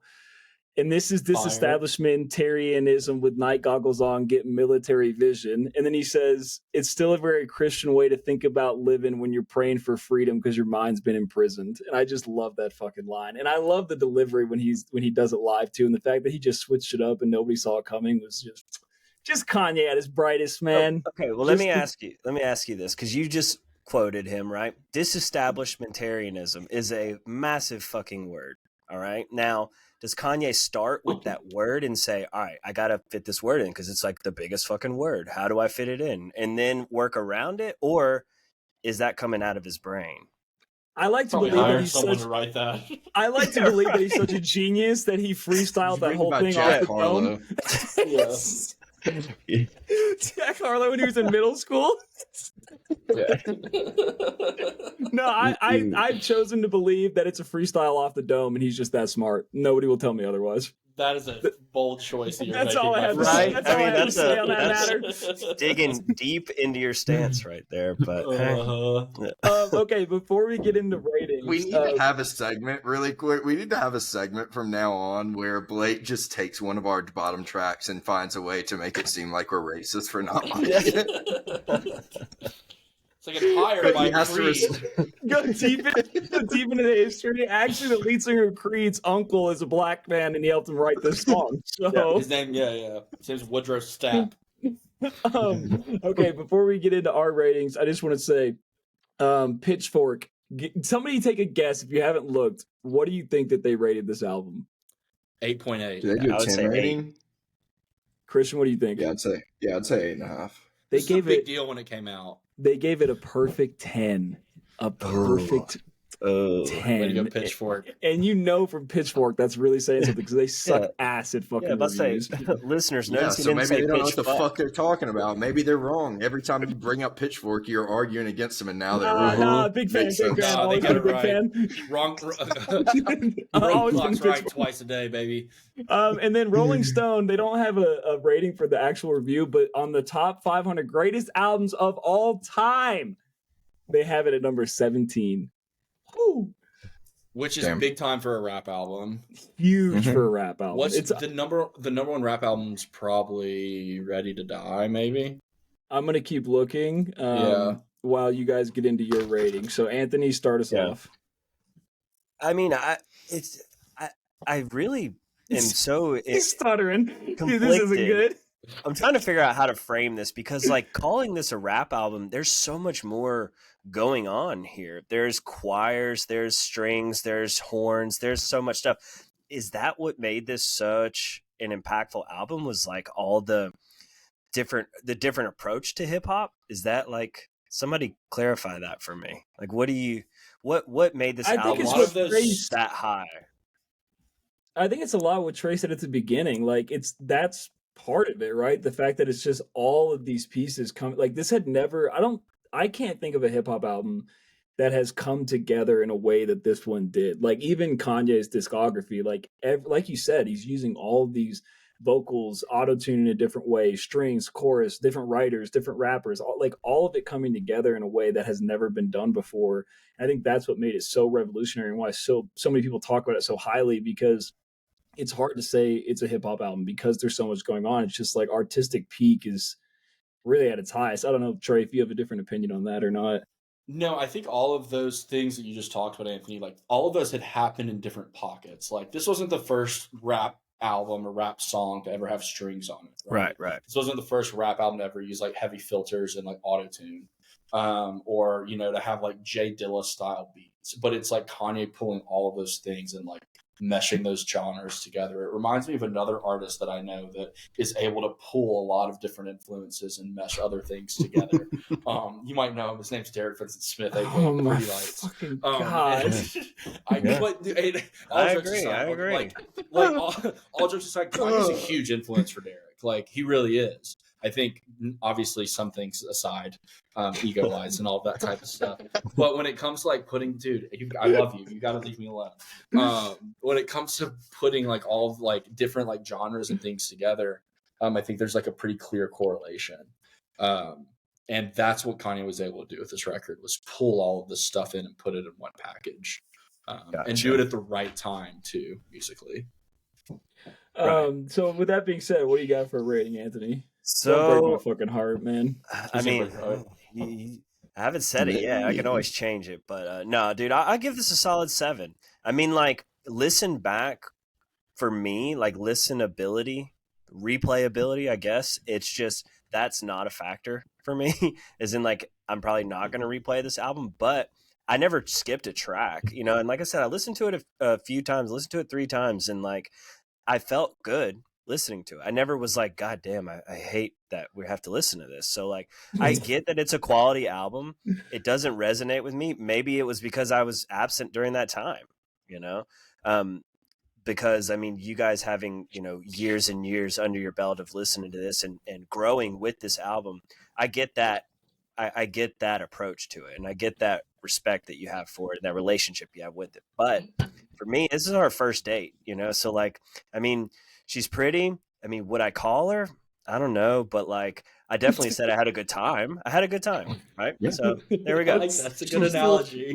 And this is disestablishmentarianism with night goggles on, get military vision." And then he says, "It's still a very Christian way to think about living when you're praying for freedom because your mind's been imprisoned." And I just love that fucking line. And I love the delivery when he does it live too. And the fact that he just switched it up and nobody saw it coming was just Kanye at his brightest, man. Okay, well, let me ask you this, because you just quoted him, right? Disestablishmentarianism is a massive fucking word. All right. Now, does Kanye start with that word and say, all right, I got to fit this word in because it's like the biggest fucking word. How do I fit it in? And then work around it? Or is that coming out of his brain? I like to believe that he's such. To write that. I like to believe that he's such a genius that he freestyled that whole thing off the dome. Jack Harlow when he was in middle school. No, I've chosen to believe that it's a freestyle off the dome, and he's just that smart. Nobody will tell me otherwise. That is a bold choice. That's all I have to say. That's all I have to say on that matter. Digging deep into your stance right there. But okay, before we get into ratings, we need to have a segment really quick. We need to have a segment from now on where Blake just takes one of our bottom tracks and finds a way to make it seem like we're racist for not liking it. It's like an hire by Creed. Go deep into the history. Actually, the lead singer of Creed's uncle is a black man, and he helped him write this song. So his name, his name's Woodrow Stapp. Okay, before we get into our ratings, I just want to say, Pitchfork. Somebody take a guess if you haven't looked. What do you think that they rated this album? 8.8. Did they do a 10 rating? Christian, what do you think? I'd say 8.5. They This gave was a big it deal when it came out. They gave it a perfect 10. A perfect 10. Way to go, Pitchfork. And from Pitchfork, that's really saying something because they suck ass at fucking reviews. Listeners, notice so maybe they don't know what the fuck they're talking about. Maybe they're wrong. Every time you bring up Pitchfork, you're arguing against them, and now they're right. Nah, big fan. They got it right. Wrong. Always Clock's right twice a day, baby. And then Rolling Stone, they don't have a rating for the actual review, but on the top 500 greatest albums of all time, they have it at number 17. Woo. Which is big time for a rap album. Huge for a rap album. What's the number one rap album's probably Ready to Die, maybe? I'm gonna keep looking while you guys get into your rating. So Anthony, start us off. I mean, I really am so he's stuttering. Conflicted. This isn't good. I'm trying to figure out how to frame this because, like, calling this a rap album, there's so much more going on here. There's choirs, there's strings, there's horns, there's so much stuff. Is that what made this such an impactful album? Was like all the different approach to hip hop? Is that like somebody clarify that for me? Like, what made this I think album it's what that high? I think it's a lot what Trey said at the beginning. Like that's part of it, right? The fact that it's just all of these pieces come like this had never I can't think of a hip hop album that has come together in a way that this one did. Like even Kanye's discography, like you said, he's using all of these vocals, auto-tune in a different way, strings, chorus, different writers, different rappers, all of it coming together in a way that has never been done before. I think that's what made it so revolutionary and why so many people talk about it so highly, because it's hard to say it's a hip hop album because there's so much going on. It's just like artistic peak is really at its highest. I don't know, Trey, if you have a different opinion on that or not. No, I think all of those things that you just talked about, Anthony, like all of those had happened in different pockets. Like this wasn't the first rap album or rap song to ever have strings on it. Right. This wasn't the first rap album to ever use like heavy filters and like auto tune, or to have like Jay Dilla style beats. But it's like Kanye pulling all of those things and like meshing those genres together. It reminds me of another artist that I know that is able to pull a lot of different influences and mesh other things together. You might know him. His name's Derek Vincent Smith. Oh my Pretty Lights. fucking God. I agree. All jokes aside, Kanye's a huge influence for Derek. Like he really is. I think obviously some things aside, ego wise and all that type of stuff. But when it comes to like putting, I love you. You got to leave me alone. When it comes to putting like all of like different like genres and things together, I think there's like a pretty clear correlation. And that's what Kanye was able to do with this record, was pull all of this stuff in and put it in one package, and do it at the right time too, musically. So with that being said, what do you got for a rating, Anthony? So don't break my fucking heart, man. I mean, I haven't said it yet. I can always change it, but no, dude, I give this a solid 7. I mean, like, listen back for me, like listenability, replayability. I guess it's just that's not a factor for me. As in, like, I'm probably not going to replay this album, but I never skipped a track, And like I said, I listened to it a few times, listened to it 3 times, and like I felt good listening to it. I never was like, God damn, I hate that we have to listen to this. So like, I get that it's a quality album. It doesn't resonate with me. Maybe it was because I was absent during that time, because I mean, you guys having, years and years under your belt of listening to this and growing with this album, I get that. I get that approach to it, and I get that respect that you have for it, that relationship you have with it. But for me, this is our first date, So like, I mean, she's pretty. I mean, would I call her? I don't know, but like, I definitely said I had a good time. I had a good time, right? Yeah. So there we go. That's a good analogy.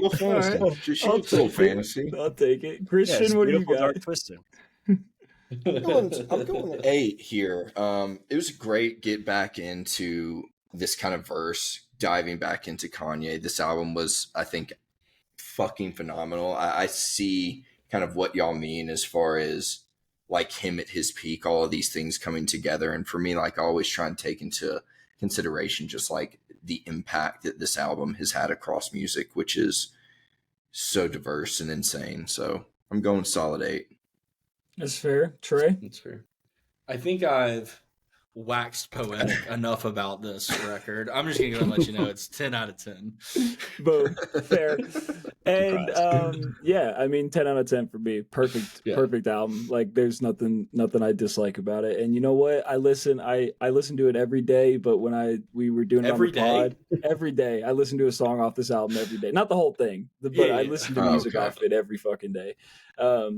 She's a little fantasy. I'll take it. Christian, what do you got? Dark twisted. I'm going 8 here. It was a great get back into this kind of verse, diving back into Kanye. This album was, I think, fucking phenomenal. I see kind of what y'all mean as far as like him at his peak, all of these things coming together. And for me, like I always try and take into consideration just like the impact that this album has had across music, which is so diverse and insane. So I'm going solid 8. That's fair. Trey? That's fair. I think I've waxed poetic enough about this record. I'm just gonna let you know it's 10 out of 10. Boom. Fair. And yeah, I mean 10 out of 10 for me. Perfect album. Like there's nothing I dislike about it. And you know what? I listen to it every day, but when we were doing it on the pod, every day I listen to a song off this album every day. Not the whole thing, but I listen to music off it every fucking day.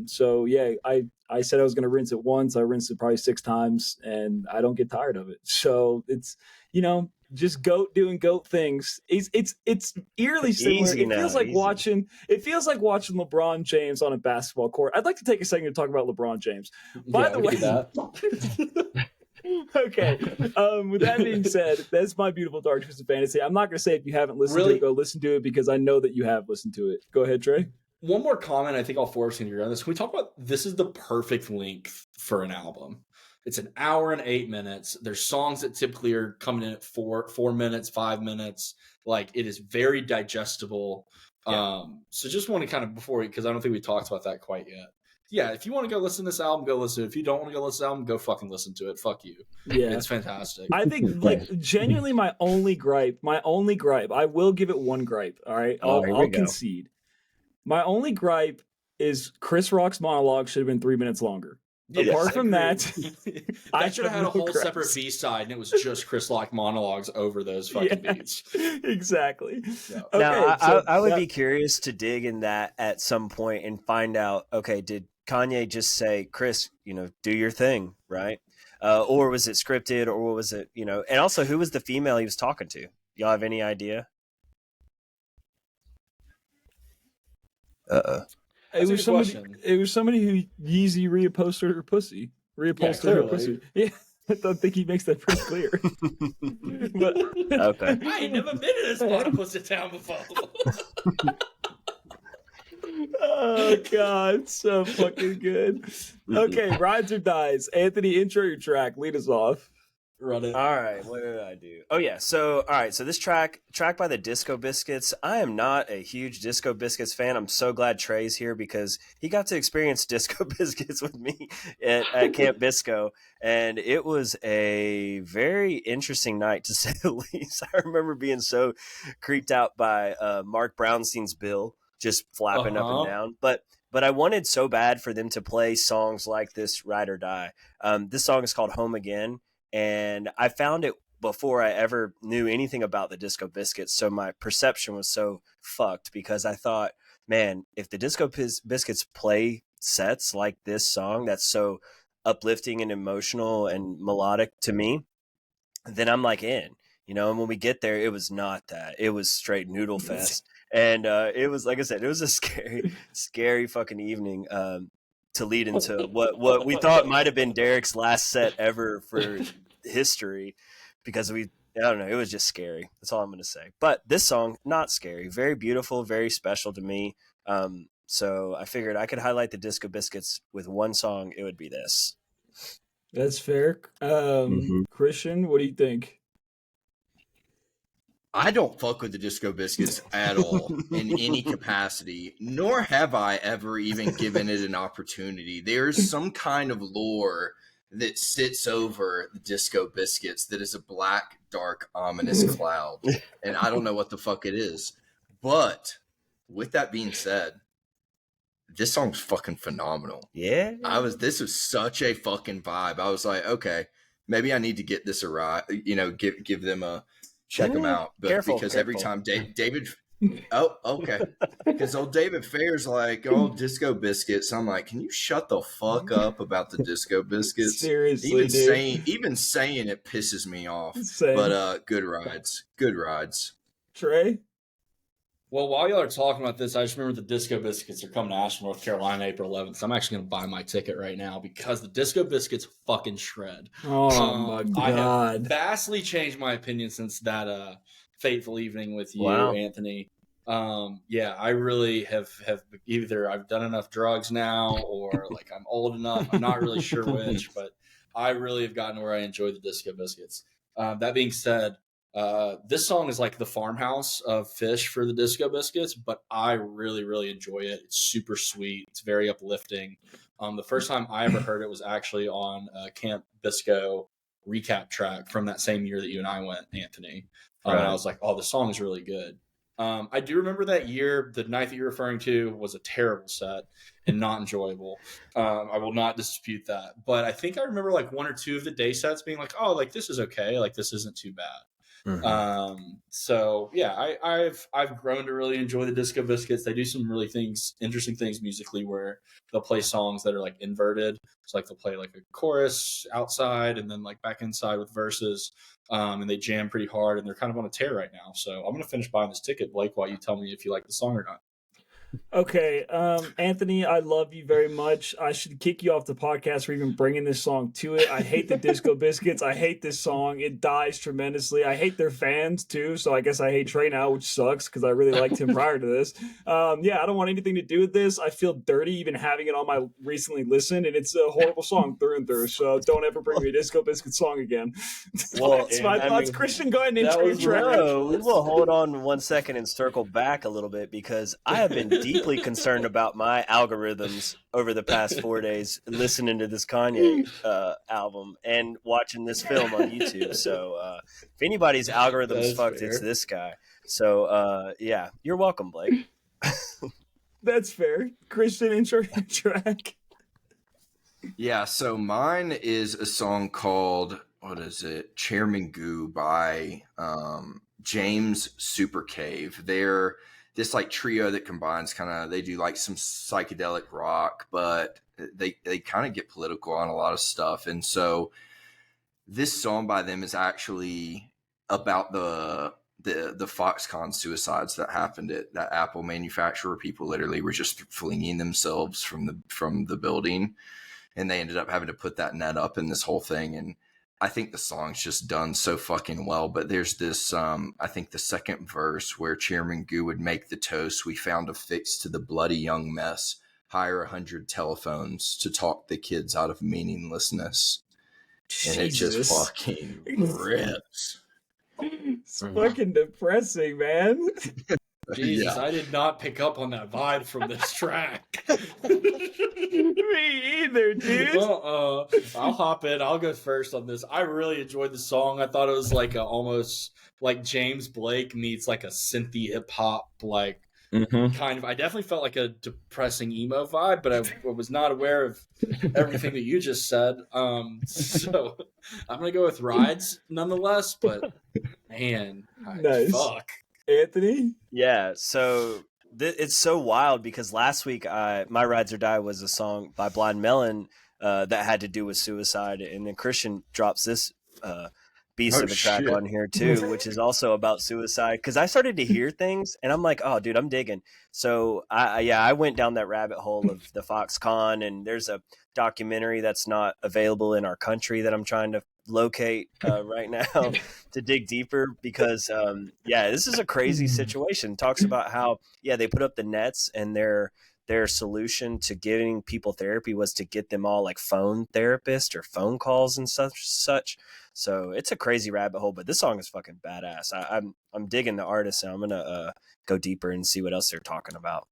So yeah, I said I was going to rinse it once. I rinsed it probably 6 times, and I don't get tired of it. So it's, just doing goat things. It's eerily similar. Easy it feels like watching LeBron James on a basketball court. I'd like to take a second to talk about LeBron James. By the way, okay. With that being said, that's my beautiful dark twisted fantasy. I'm not going to say if you haven't listened to it, go listen to it, because I know that you have listened to it. Go ahead, Trey. One more comment. I think all 4 of us can agree on this. Can we talk about this? Is the perfect length for an album. It's an hour and 8 minutes. There's songs that typically are coming in at 4 minutes, 5 minutes. Like, it is very digestible. Yeah. So just want to kind of, because I don't think we talked about that quite yet. Yeah, if you want to go listen to this album, go listen to it. If you don't want to go listen to this album, go fucking listen to it. Fuck you. Yeah. It's fantastic. I think, like, genuinely my only gripe, I will give it one gripe, all right? I'll concede. My only gripe is Chris Rock's monologue should have been 3 minutes longer. Yes, apart from that, that should have had a whole separate B-side, and it was just Chris Rock monologues over those fucking beats. Exactly. Yeah. Okay, now, so I would be curious to dig in that at some point and find out, okay, did Kanye just say, Chris, do your thing, right? Or was it scripted, or was it, and also who was the female he was talking to? Y'all have any idea? It was somebody who Yeezy reupholstered her pussy. Her pussy. Yeah, I think he makes that pretty clear. But, okay. I ain't never been in a spot of pussy town before. Oh God, so fucking good. Okay, rides or dies. Anthony, intro your track. Lead us off. Run it. All right, what did I do? Oh yeah, so this track by the Disco Biscuits. I am not a huge Disco Biscuits fan. I'm so glad Trey's here because he got to experience Disco Biscuits with me at Camp Bisco, and it was a very interesting night to say the least. I remember being so creeped out by Mark Brownstein's bill just flapping up and down, but I wanted so bad for them to play songs like this, Ride or Die. This song is called Home Again. And I found it before I ever knew anything about the Disco Biscuits. So my perception was so fucked because I thought, man, if the Disco Biscuits play sets like this song that's so uplifting and emotional and melodic to me, then I'm like in, and when we get there, it was not that. It was straight noodle fest. And it was, like I said, it was a scary fucking evening. To lead into what we thought might have been Derek's last set ever for history, because I don't know, it was just scary. That's all I'm going to say. But this song, not scary, very beautiful, very special to me. So I figured I could highlight the Disco Biscuits with one song. It would be this. That's fair. Christian, what do you think? I don't fuck with the Disco Biscuits at all in any capacity, nor have I ever even given it an opportunity. There's some kind of lore that sits over the Disco Biscuits that is a black, dark, ominous cloud, and I don't know what the fuck it is. But with that being said, this song's fucking phenomenal. Yeah. This was such a fucking vibe. I was like, okay, maybe I need to get this a ride, give them a check them out, but careful. Every time David, okay, because old David Fair's like, Disco Biscuits. I'm like, can you shut the fuck up about the Disco Biscuits? Seriously, even saying it pisses me off. Same. But good rides. Trey. Well, while y'all are talking about this, I just remember the Disco Biscuits are coming to Asheville, North Carolina, April 11th. So I'm actually going to buy my ticket right now because the Disco Biscuits fucking shred. Oh, my God. I have vastly changed my opinion since that fateful evening with you, Anthony. Yeah, I really have either I've done enough drugs now or like I'm old enough. I'm not really sure which, but I really have gotten where I enjoy the Disco Biscuits. That being said, this song is like the farmhouse of Fish for the Disco Biscuits, but I really, really enjoy it. It's super sweet. It's very uplifting. The first time I ever heard it was actually on Camp Bisco recap track from that same year that you and I went, Anthony. And I was like, oh, the song is really good. I do remember that year, the night that you're referring to was a terrible set and not enjoyable. I will not dispute that. But I think I remember like one or two of the day sets being like, oh, like this is okay. Like this isn't too bad. Mm-hmm. So yeah, I've grown to really enjoy the Disco Biscuits. They do some really interesting things musically where they'll play songs that are like inverted. So like they'll play like a chorus outside and then like back inside with verses. And they jam pretty hard and they're kind of on a tear right now. So I'm going to finish buying this ticket, Blake, while you tell me if you like the song or not. Okay, Anthony, I love you very much. I should kick you off the podcast for even bringing this song to it. I hate the Disco Biscuits. I hate this song. It dies tremendously. I hate their fans too, so I guess I hate Trey now, which sucks because I really liked him prior to this. Yeah, I don't want anything to do with this. I feel dirty even having it on my recently listened, and it's a horrible song through and through. So don't ever bring me a Disco Biscuit song again. Well, That's my thoughts. mean, Christian, go ahead and that intro your was track. no, we will hold on 1 second and circle back a little bit because I have been deeply concerned about my algorithms over the past 4 days listening to this Kanye album and watching this film on YouTube. So if anybody's algorithm's fucked, it's this guy. So yeah, you're welcome, Blake. That's fair. Christian, intro your track. Yeah, so mine is a song called, what is it? Chairman Goo by James Super Cave. They're this like trio that combines they do like some psychedelic rock, but they kind of get political on a lot of stuff. And so this song by them is actually about the Foxconn suicides that happened at that Apple manufacturer. People literally were just flinging themselves from the building, and they ended up having to put that net up in this whole thing. And I think the song's just done so fucking well. But there's this, I think the second verse where Chairman Goo would make the toast, "We found a fix to the bloody young mess, hire 100 telephones to talk the kids out of meaninglessness." And it just fucking rips. It's fucking depressing, man. Jesus, I did not pick up on that vibe from this track. Me either, dude. Well, I'll hop in. I'll go first on this. I really enjoyed the song. I thought it was like almost like James Blake meets like a synthy hip hop kind of. I definitely felt like a depressing emo vibe, but I was not aware of everything that you just said. So I'm gonna go with Rides nonetheless. But man, Nice. fuck. Anthony? Yeah, so it's so wild because last week My Rides or Die was a song by Blind Melon that had to do with suicide, and then Christian drops this beast of a track on here too, which is also about suicide, because I started to hear things and I'm like, oh dude, I'm digging. So I went down that rabbit hole of the Foxconn, and there's a documentary that's not available in our country that I'm trying to locate right now to dig deeper, because this is a crazy situation. Talks about how they put up the nets, and their solution to giving people therapy was to get them all like phone therapists or phone calls and such. So it's a crazy rabbit hole, but this song is fucking badass. I'm digging the artist, and I'm gonna go deeper and see what else they're talking about.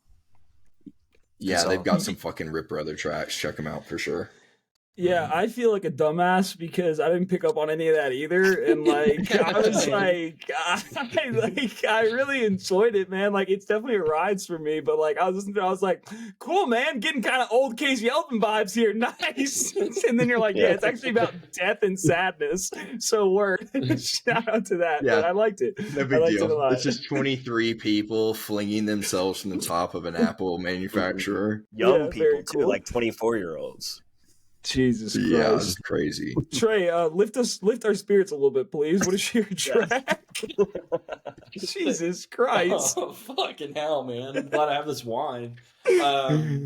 Yeah, they've got some fucking Rip Brother tracks. Check them out for sure. Yeah, I feel like a dumbass because I didn't pick up on any of that either, and like I was I really enjoyed it, man. Like it's definitely a rides for me, but like I was listening to it, I was like, cool, man, getting kind of old Casey Elton vibes here, nice. And then you're like, yeah, it's actually about death and sadness. So word, shout out to that. Yeah, I liked it. No big I liked deal. it a lot. It's just 23 people flinging themselves from the top of an Apple manufacturer. Young people too, cool. like 24-year-olds. Jesus Christ. Yeah, this is crazy. Trey, lift our spirits a little bit, please. What is your track? Jesus Christ. Oh, fucking hell, man. I'm glad I have this wine.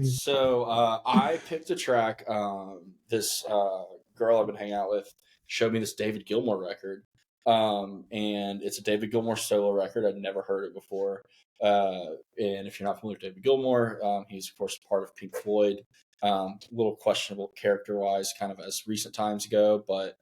So I picked a track. This girl I've been hanging out with showed me this David Gilmour record. And it's a David Gilmour solo record. I'd never heard it before. And if you're not familiar with David Gilmour, he's, of course, part of Pink Floyd. A little questionable character-wise kind of as recent times go, but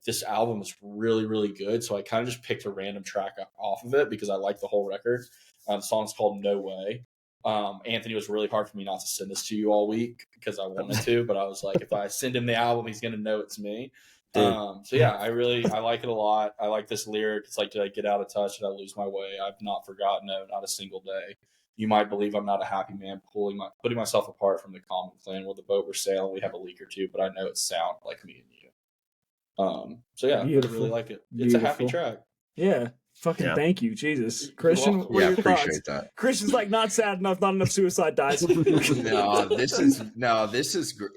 this album is really, really good. So I kind of just picked a random track off of it because I like the whole record. The song's called No Way. Anthony, was really hard for me not to send this to you all week because I wanted to, but I was like, if I send him the album, he's going to know it's me. So yeah, I like it a lot. I like this lyric. It's like, did I get out of touch? Did I lose my way? I've not forgotten, no, not a single day. You might believe I'm not a happy man, putting myself apart from the common clan where the boat we're sailing. We have a leak or two, but I know it's sound like me and you. So yeah, Beautiful. I really like it. It's a happy track. Yeah. Fucking thank you, Jesus. Christian, what are your appreciate thoughts? that. Christian's like, not sad enough, not enough suicide dies.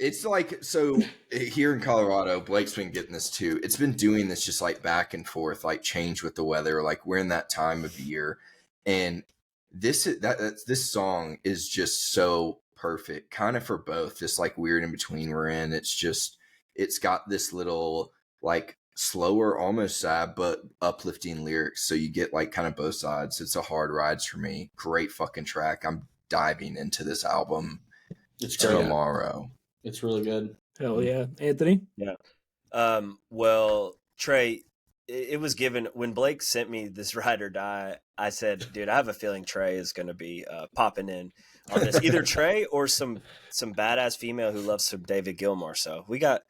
It's like, so here in Colorado, Blake's been getting this too. It's been doing this just like back and forth, like change with the weather. Like we're in that time of year, and this song is just so perfect, kind of for both this like weird in between we're in. It's got this little like slower, almost sad, but uplifting lyrics. So you get like kind of both sides. It's a hard ride for me. Great fucking track. I'm diving into this album It's great. tomorrow. It's really good. Hell yeah. Anthony? Yeah. Well, Trey, it was given when Blake sent me this Ride or Die. I said, dude, I have a feeling Trey is going to be popping in on this, either Trey or some badass female who loves some David Gilmour. So we got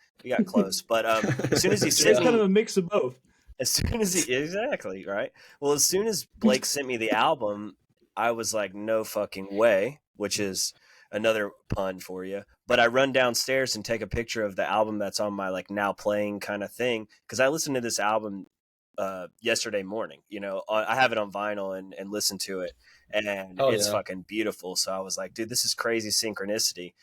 close. But as soon as he It's sent kind of me, a mix of both. as soon as he exactly right. Well, as soon as Blake sent me the album, I was like, no fucking way, which is another pun for you. But I run downstairs and take a picture of the album that's on my like now playing kind of thing, because I listened to this album yesterday morning. You know, I have it on vinyl and listen to it, and it's fucking beautiful. So I was like, dude, this is crazy synchronicity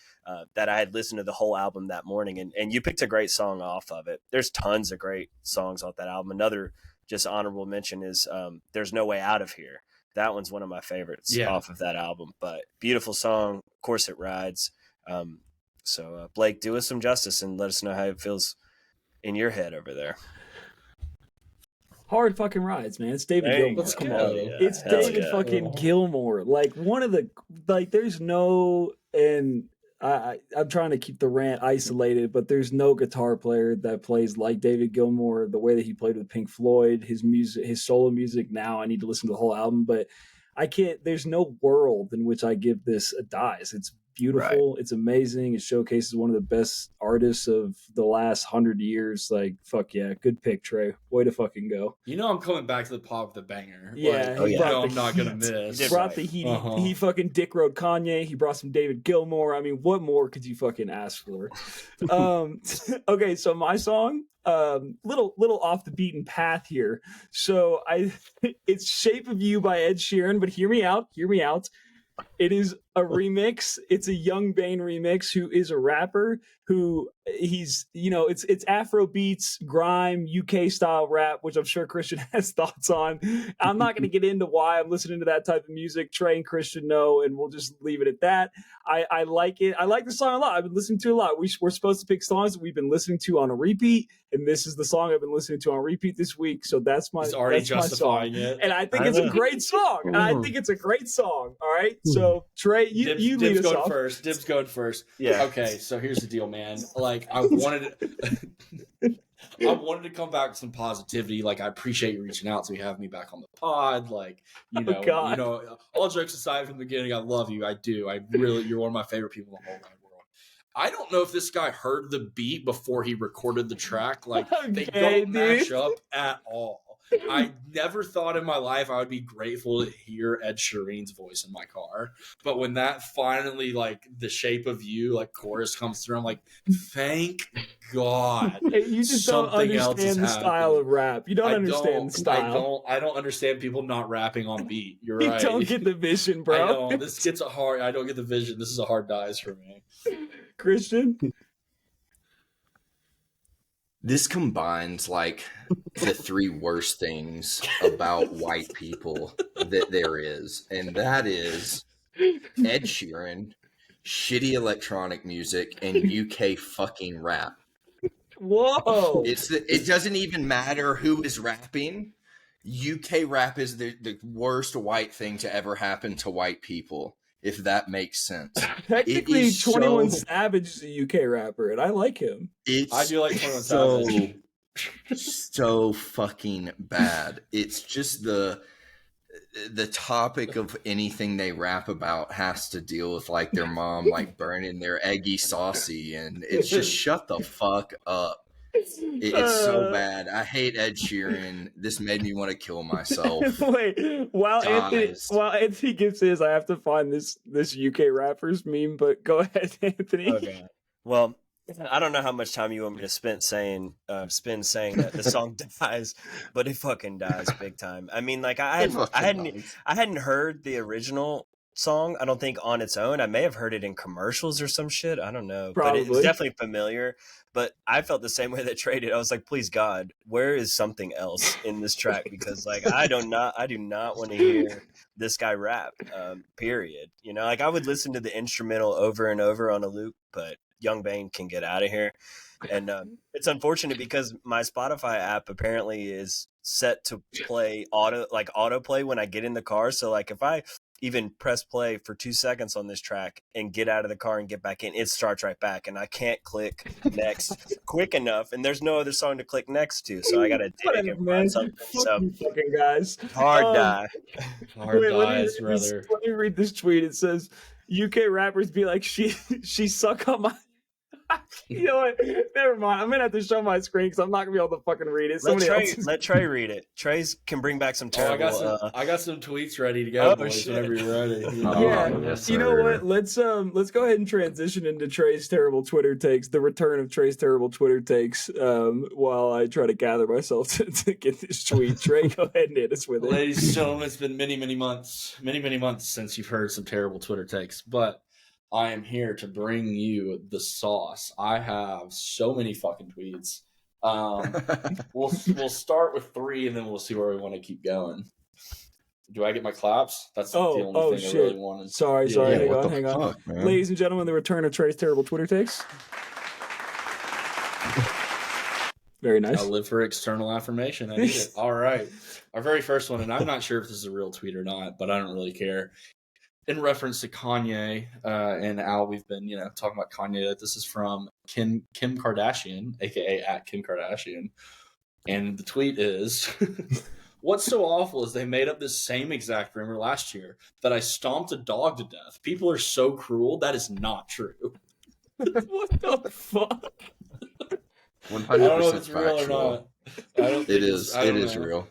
that I had listened to the whole album that morning, and you picked a great song off of it. There's tons of great songs off that album. Another just honorable mention is There's No Way Out of Here. That one's one of my favorites off of that album, but beautiful song. Of course it rides. So Blake, do us some justice and let us know how it feels in your head over there. Hard fucking rides, man. It's David Gilmour. Let's Come go. on. Yeah. It's Hell David yeah. fucking Gilmour. Like one of the there's no, and I'm trying to keep the rant isolated, but there's no guitar player that plays like David Gilmour, the way that he played with Pink Floyd, his music, his solo music. Now I need to listen to the whole album, but I can't, there's no world in which I give this a dice. It's beautiful. Right. It's amazing. It showcases one of the best artists of the last 100 years. Like, fuck yeah. Good pick, Trey. Way to fucking go. You know I'm coming back to the pop with the banger. Yeah. Like, I'm not going to miss. He brought the heat. He fucking dick rode Kanye. He brought some David Gilmour. I mean, what more could you fucking ask for? Okay, so my song, little off the beaten path here. So it's Shape of You by Ed Sheeran, but hear me out. It is a remix. It's a Young Bane remix, who is a rapper who he's, you know, it's Afro beats, grime, UK style rap, which I'm sure Christian has thoughts on. I'm not going to get into why I'm listening to that type of music. Trey and Christian know, and we'll just leave it at that. I like it. I like the song a lot. I've been listening to it a lot. We're supposed to pick songs that we've been listening to on a repeat, and this is the song I've been listening to on repeat this week. So that's my, He's already that's justifying my song. it. And I think it's a great song. And I think it's a great song. All right. So Trey, you lead us off. Dibs going first. Yeah. Okay, so here's the deal, man. Like I wanted to come back with some positivity. Like I appreciate you reaching out to me, having me back on the pod. Like, you know, all jokes aside from the beginning, I love you. I do. You're one of my favorite people in the whole wide world. I don't know if this guy heard the beat before he recorded the track. Like they don't match up at all. I never thought in my life I would be grateful to hear Ed Sheeran's voice in my car. But when that finally, like, the Shape of You, like, chorus comes through, I'm like, thank God. You just don't understand the style of rap. You don't understand the style. I don't understand people not rapping on beat. You're right. You don't get the vision, bro. I don't get the vision. This is a hard dice for me. Christian? This combines like the three worst things about white people that there is, and that is Ed Sheeran, shitty electronic music, and UK fucking rap. Whoa! It doesn't even matter who is rapping. UK rap is the worst white thing to ever happen to white people, if that makes sense. Technically, 21 Savage is a UK rapper, and I like him. I do like 21 Savage. So fucking bad. It's just the topic of anything they rap about has to deal with like their mom like burning their eggy saucy, and it's just shut the fuck up. It's so bad. I hate Ed Sheeran. This made me want to kill myself. Wait, while Anthony gives his, I have to find this UK rappers meme. But go ahead, Anthony. Okay. Well, I don't know how much time you want me to spend saying that the song dies, but it fucking dies big time. I mean, like I hadn't heard the original song. I don't think on its own. I may have heard it in commercials or some shit. I don't know. Probably. But it's definitely familiar. But I felt the same way that Trey did. I was like, please God, where is something else in this track? Because like I do not want to hear this guy rap. Period. You know, like I would listen to the instrumental over and over on a loop, but Young Bane can get out of here. And it's unfortunate because my Spotify app apparently is set to play autoplay when I get in the car. So like if I even press play for 2 seconds on this track and get out of the car and get back in, it starts right back, and I can't click next quick enough. And there's no other song to click next to, so I gotta dig and find something. So you fucking guys, hard die. Hard let dies, brother. Let me read this tweet. It says, "UK rappers be like she suck on my." You know what? Never mind. I'm gonna have to show my screen because I'm not gonna be able to fucking read it. Let Trey read it. Trey's can bring back some terrible. I got some tweets ready to go, boys. Shit. Whenever you're ready. Yeah, yes, you know sir. what? Let's go ahead and transition into Trey's terrible Twitter takes. The return of Trey's terrible Twitter takes. While I try to gather myself to get this tweet, Trey, go ahead and hit us with it. Ladies and gentlemen, it's been many months since you've heard some terrible Twitter takes, but I am here to bring you the sauce. I have so many fucking tweets. We'll start with 3, and then we'll see where we want to keep going. Do I get my claps? That's the only thing I really wanted. Sorry. Hang on. Fuck, man? Ladies and gentlemen, the return of Trey's terrible Twitter takes. Very nice. I live for external affirmation. I need it. All right. Our very first one, and I'm not sure if this is a real tweet or not, but I don't really care. In reference to Kanye and Al, we've been, talking about Kanye. This is from Kim Kardashian, aka at Kim Kardashian, and the tweet is, "What's so awful is they made up this same exact rumor last year that I stomped a dog to death. People are so cruel. That is not true." What the fuck? 100% I don't know if it's factual. real or not. I don't think It is. It is know. real.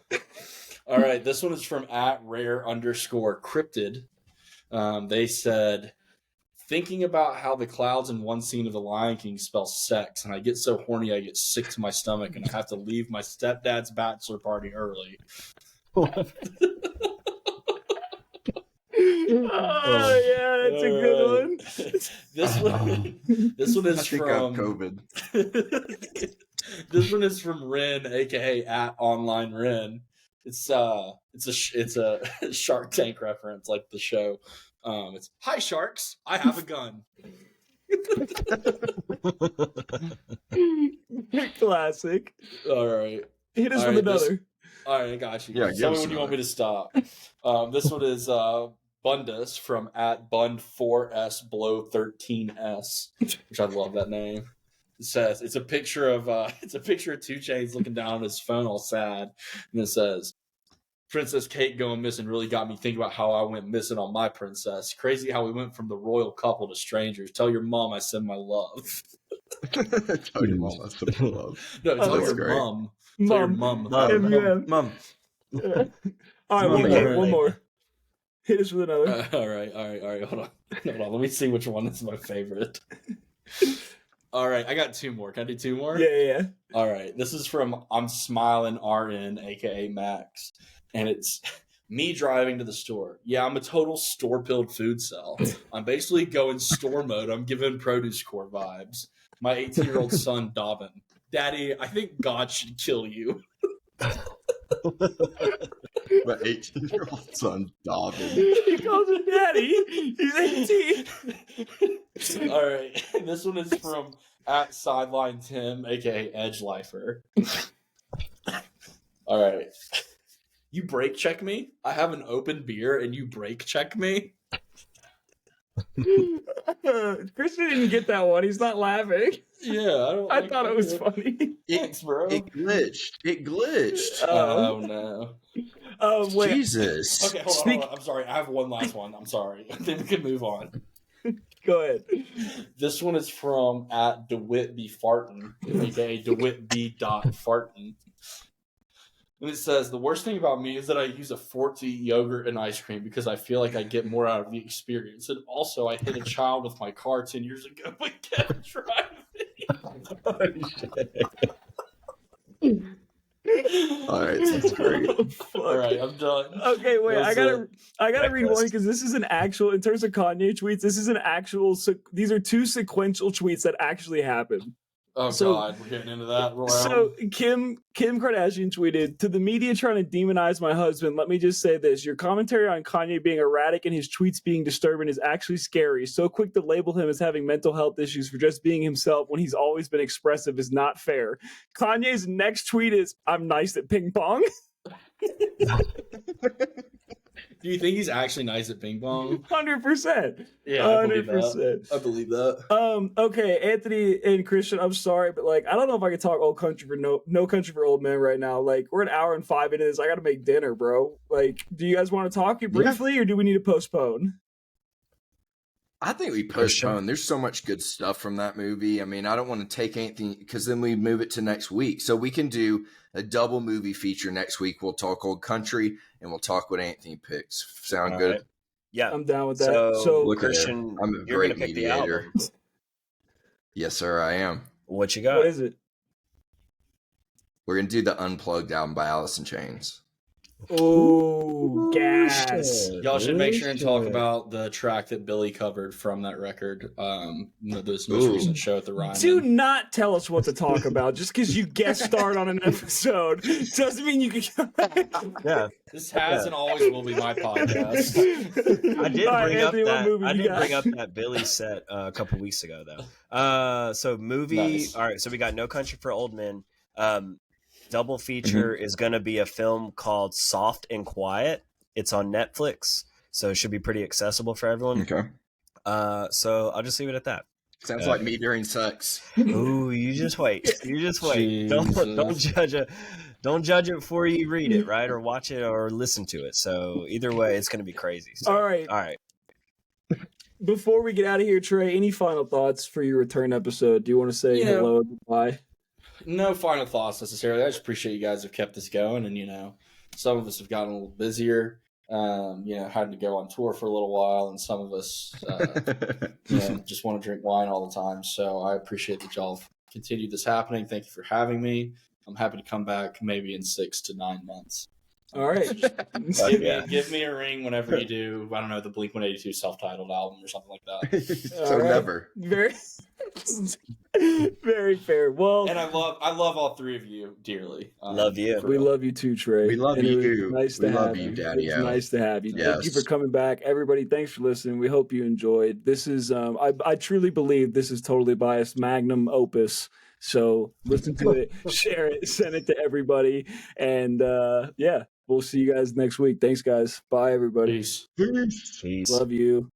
All right, this one is from @rare_cryptid. They said, "Thinking about how the clouds in one scene of The Lion King spell sex, and I get so horny I get sick to my stomach, and I have to leave my stepdad's bachelor party early." Oh yeah, that's a good one. This one is I think I from have COVID. This one is from Ren, aka @OnlineRen. It's a Shark Tank reference, like the show. It's, "Hi sharks, I have a gun." Classic. All right. Hit us All with right, another. All right, I got you. Yeah, Tell give me us when you want another. me to stop. This one is Bundus from @Bund4SBlow13S, which I love that name. It says it's a picture of 2 Chainz looking down on his phone, all sad, and it says, "Princess Kate going missing really got me thinking about how I went missing on my princess. Crazy how we went from the royal couple to strangers. Tell your mom I send my love." Tell your mom I sent my love. No, tell that's your great. mom. Tell your Mom. mom. M-U-M. Mom. All right, one more. Hit us with another. All right. Hold on. Let me see which one is my favorite. All right, I got 2 more. Can I do 2 more? Yeah. All right, this is from I'm Smiling RN, aka Max, and it's me driving to the store. Yeah, I'm a total store-pilled food cell. I'm basically going store mode. I'm giving Produce Corps vibes. My 18-year-old son, Dobbin. Daddy, I think God should kill you. My 18-year-old son, Dobbin. He calls him daddy. He's 18. All right, this one is from @SidelineTim, aka Edge Lifer. All right. You brake check me? I have an open beer and you brake check me? Christian didn't get that one. He's not laughing. Yeah, I thought it was funny. Thanks, bro. It glitched. Oh, no. Wait. Jesus. Okay, hold on. I'm sorry. I have one last one. I'm sorry. I think we can move on. Go ahead. This one is from @DeWittBFartin, aka DeWittB.Fartin. And it says, "The worst thing about me is that I use a fork to eat yogurt and ice cream because I feel like I get more out of the experience. And also, I hit a child with my car 10 years ago but kept driving." Oh, shit. All right, that's great. Oh, fuck. All right, I'm done. Okay, wait. I gotta read one checklist. because this is an actual. In terms of Kanye tweets, this is an actual. These are two sequential tweets that actually happened. Oh So- God, we're getting into that. So Kim Kardashian tweeted, "To the media trying to demonize my husband, let me just say this: your commentary on Kanye being erratic and his tweets being disturbing is actually scary. So quick to label him as having mental health issues for just being himself when he's always been expressive is not fair." Kanye's next tweet is, "I'm nice at ping pong." Do you think he's actually nice at ping pong? 100%. Yeah, I believe that. 100%. I believe that. Okay, Anthony and Christian, I'm sorry, but like, I don't know if I can talk old country for no country for old men right now. Like, we're an hour and 5 into this. I got to make dinner, bro. Like, do you guys want to talk briefly, or do we need to postpone? I think we postpone. There's so much good stuff from that movie. I mean, I don't want to take anything because then we move it to next week. So we can do a double movie feature next week. We'll talk old country and we'll talk what Anthony picks. Sound All good? right. Yeah. I'm down with that. So, So Look at Christian, him. I'm a you're great gonna pick the mediator. album. Yes, sir, I am. What you got? what is it? We're going to do the Unplugged album by Alice in Chains. Oh, gas. Y'all should make sure and talk about the track that Billy covered from that record. This most Ooh. recent show at the Ryman. Do not tell us what to talk about. Just because you guest starred on an episode doesn't mean you can. Yeah. This has and always will be my podcast. I did All right, bring Anthony, what up that. movie I you did got? bring up that Billy set a couple weeks ago, though. So movie. Nice. All right. So we got No Country for Old Men. Double feature is going to be a film called Soft and Quiet. It's on Netflix, so it should be pretty accessible for everyone. Okay. So I'll just leave it at that. Sounds like me during sex. Ooh, you just wait. You just wait. Don't judge it. Don't judge it before you read it, right? Or watch it or listen to it. So either way, it's going to be crazy. So, All right. All right. Before we get out of here, Trey, any final thoughts for your return episode? Do you want to say hello and goodbye? No final thoughts necessarily. I just appreciate you guys have kept this going, and some of us have gotten a little busier. Had to go on tour for a little while, and some of us, just want to drink wine all the time. So I appreciate that y'all have continued this happening. Thank you for having me. I'm happy to come back maybe in 6 to 9 months. All right. Give me a ring whenever you do. I don't know, the Blink-182 self-titled album or something like that. So All right. never. Very, very fair. Well, And I love all three of you dearly. Love you. for we real. love you too, Trey. We love And it was you. Nice We to love have you, you, Daddy-o. It's nice to have you. Thank you Yes. for coming back, everybody. Thanks for listening. We hope you enjoyed. This is, I truly believe this is totally biased, magnum opus. So listen to it, share it, send it to everybody, and we'll see you guys next week. Thanks, guys. Bye, everybody. Peace. Peace. Love you.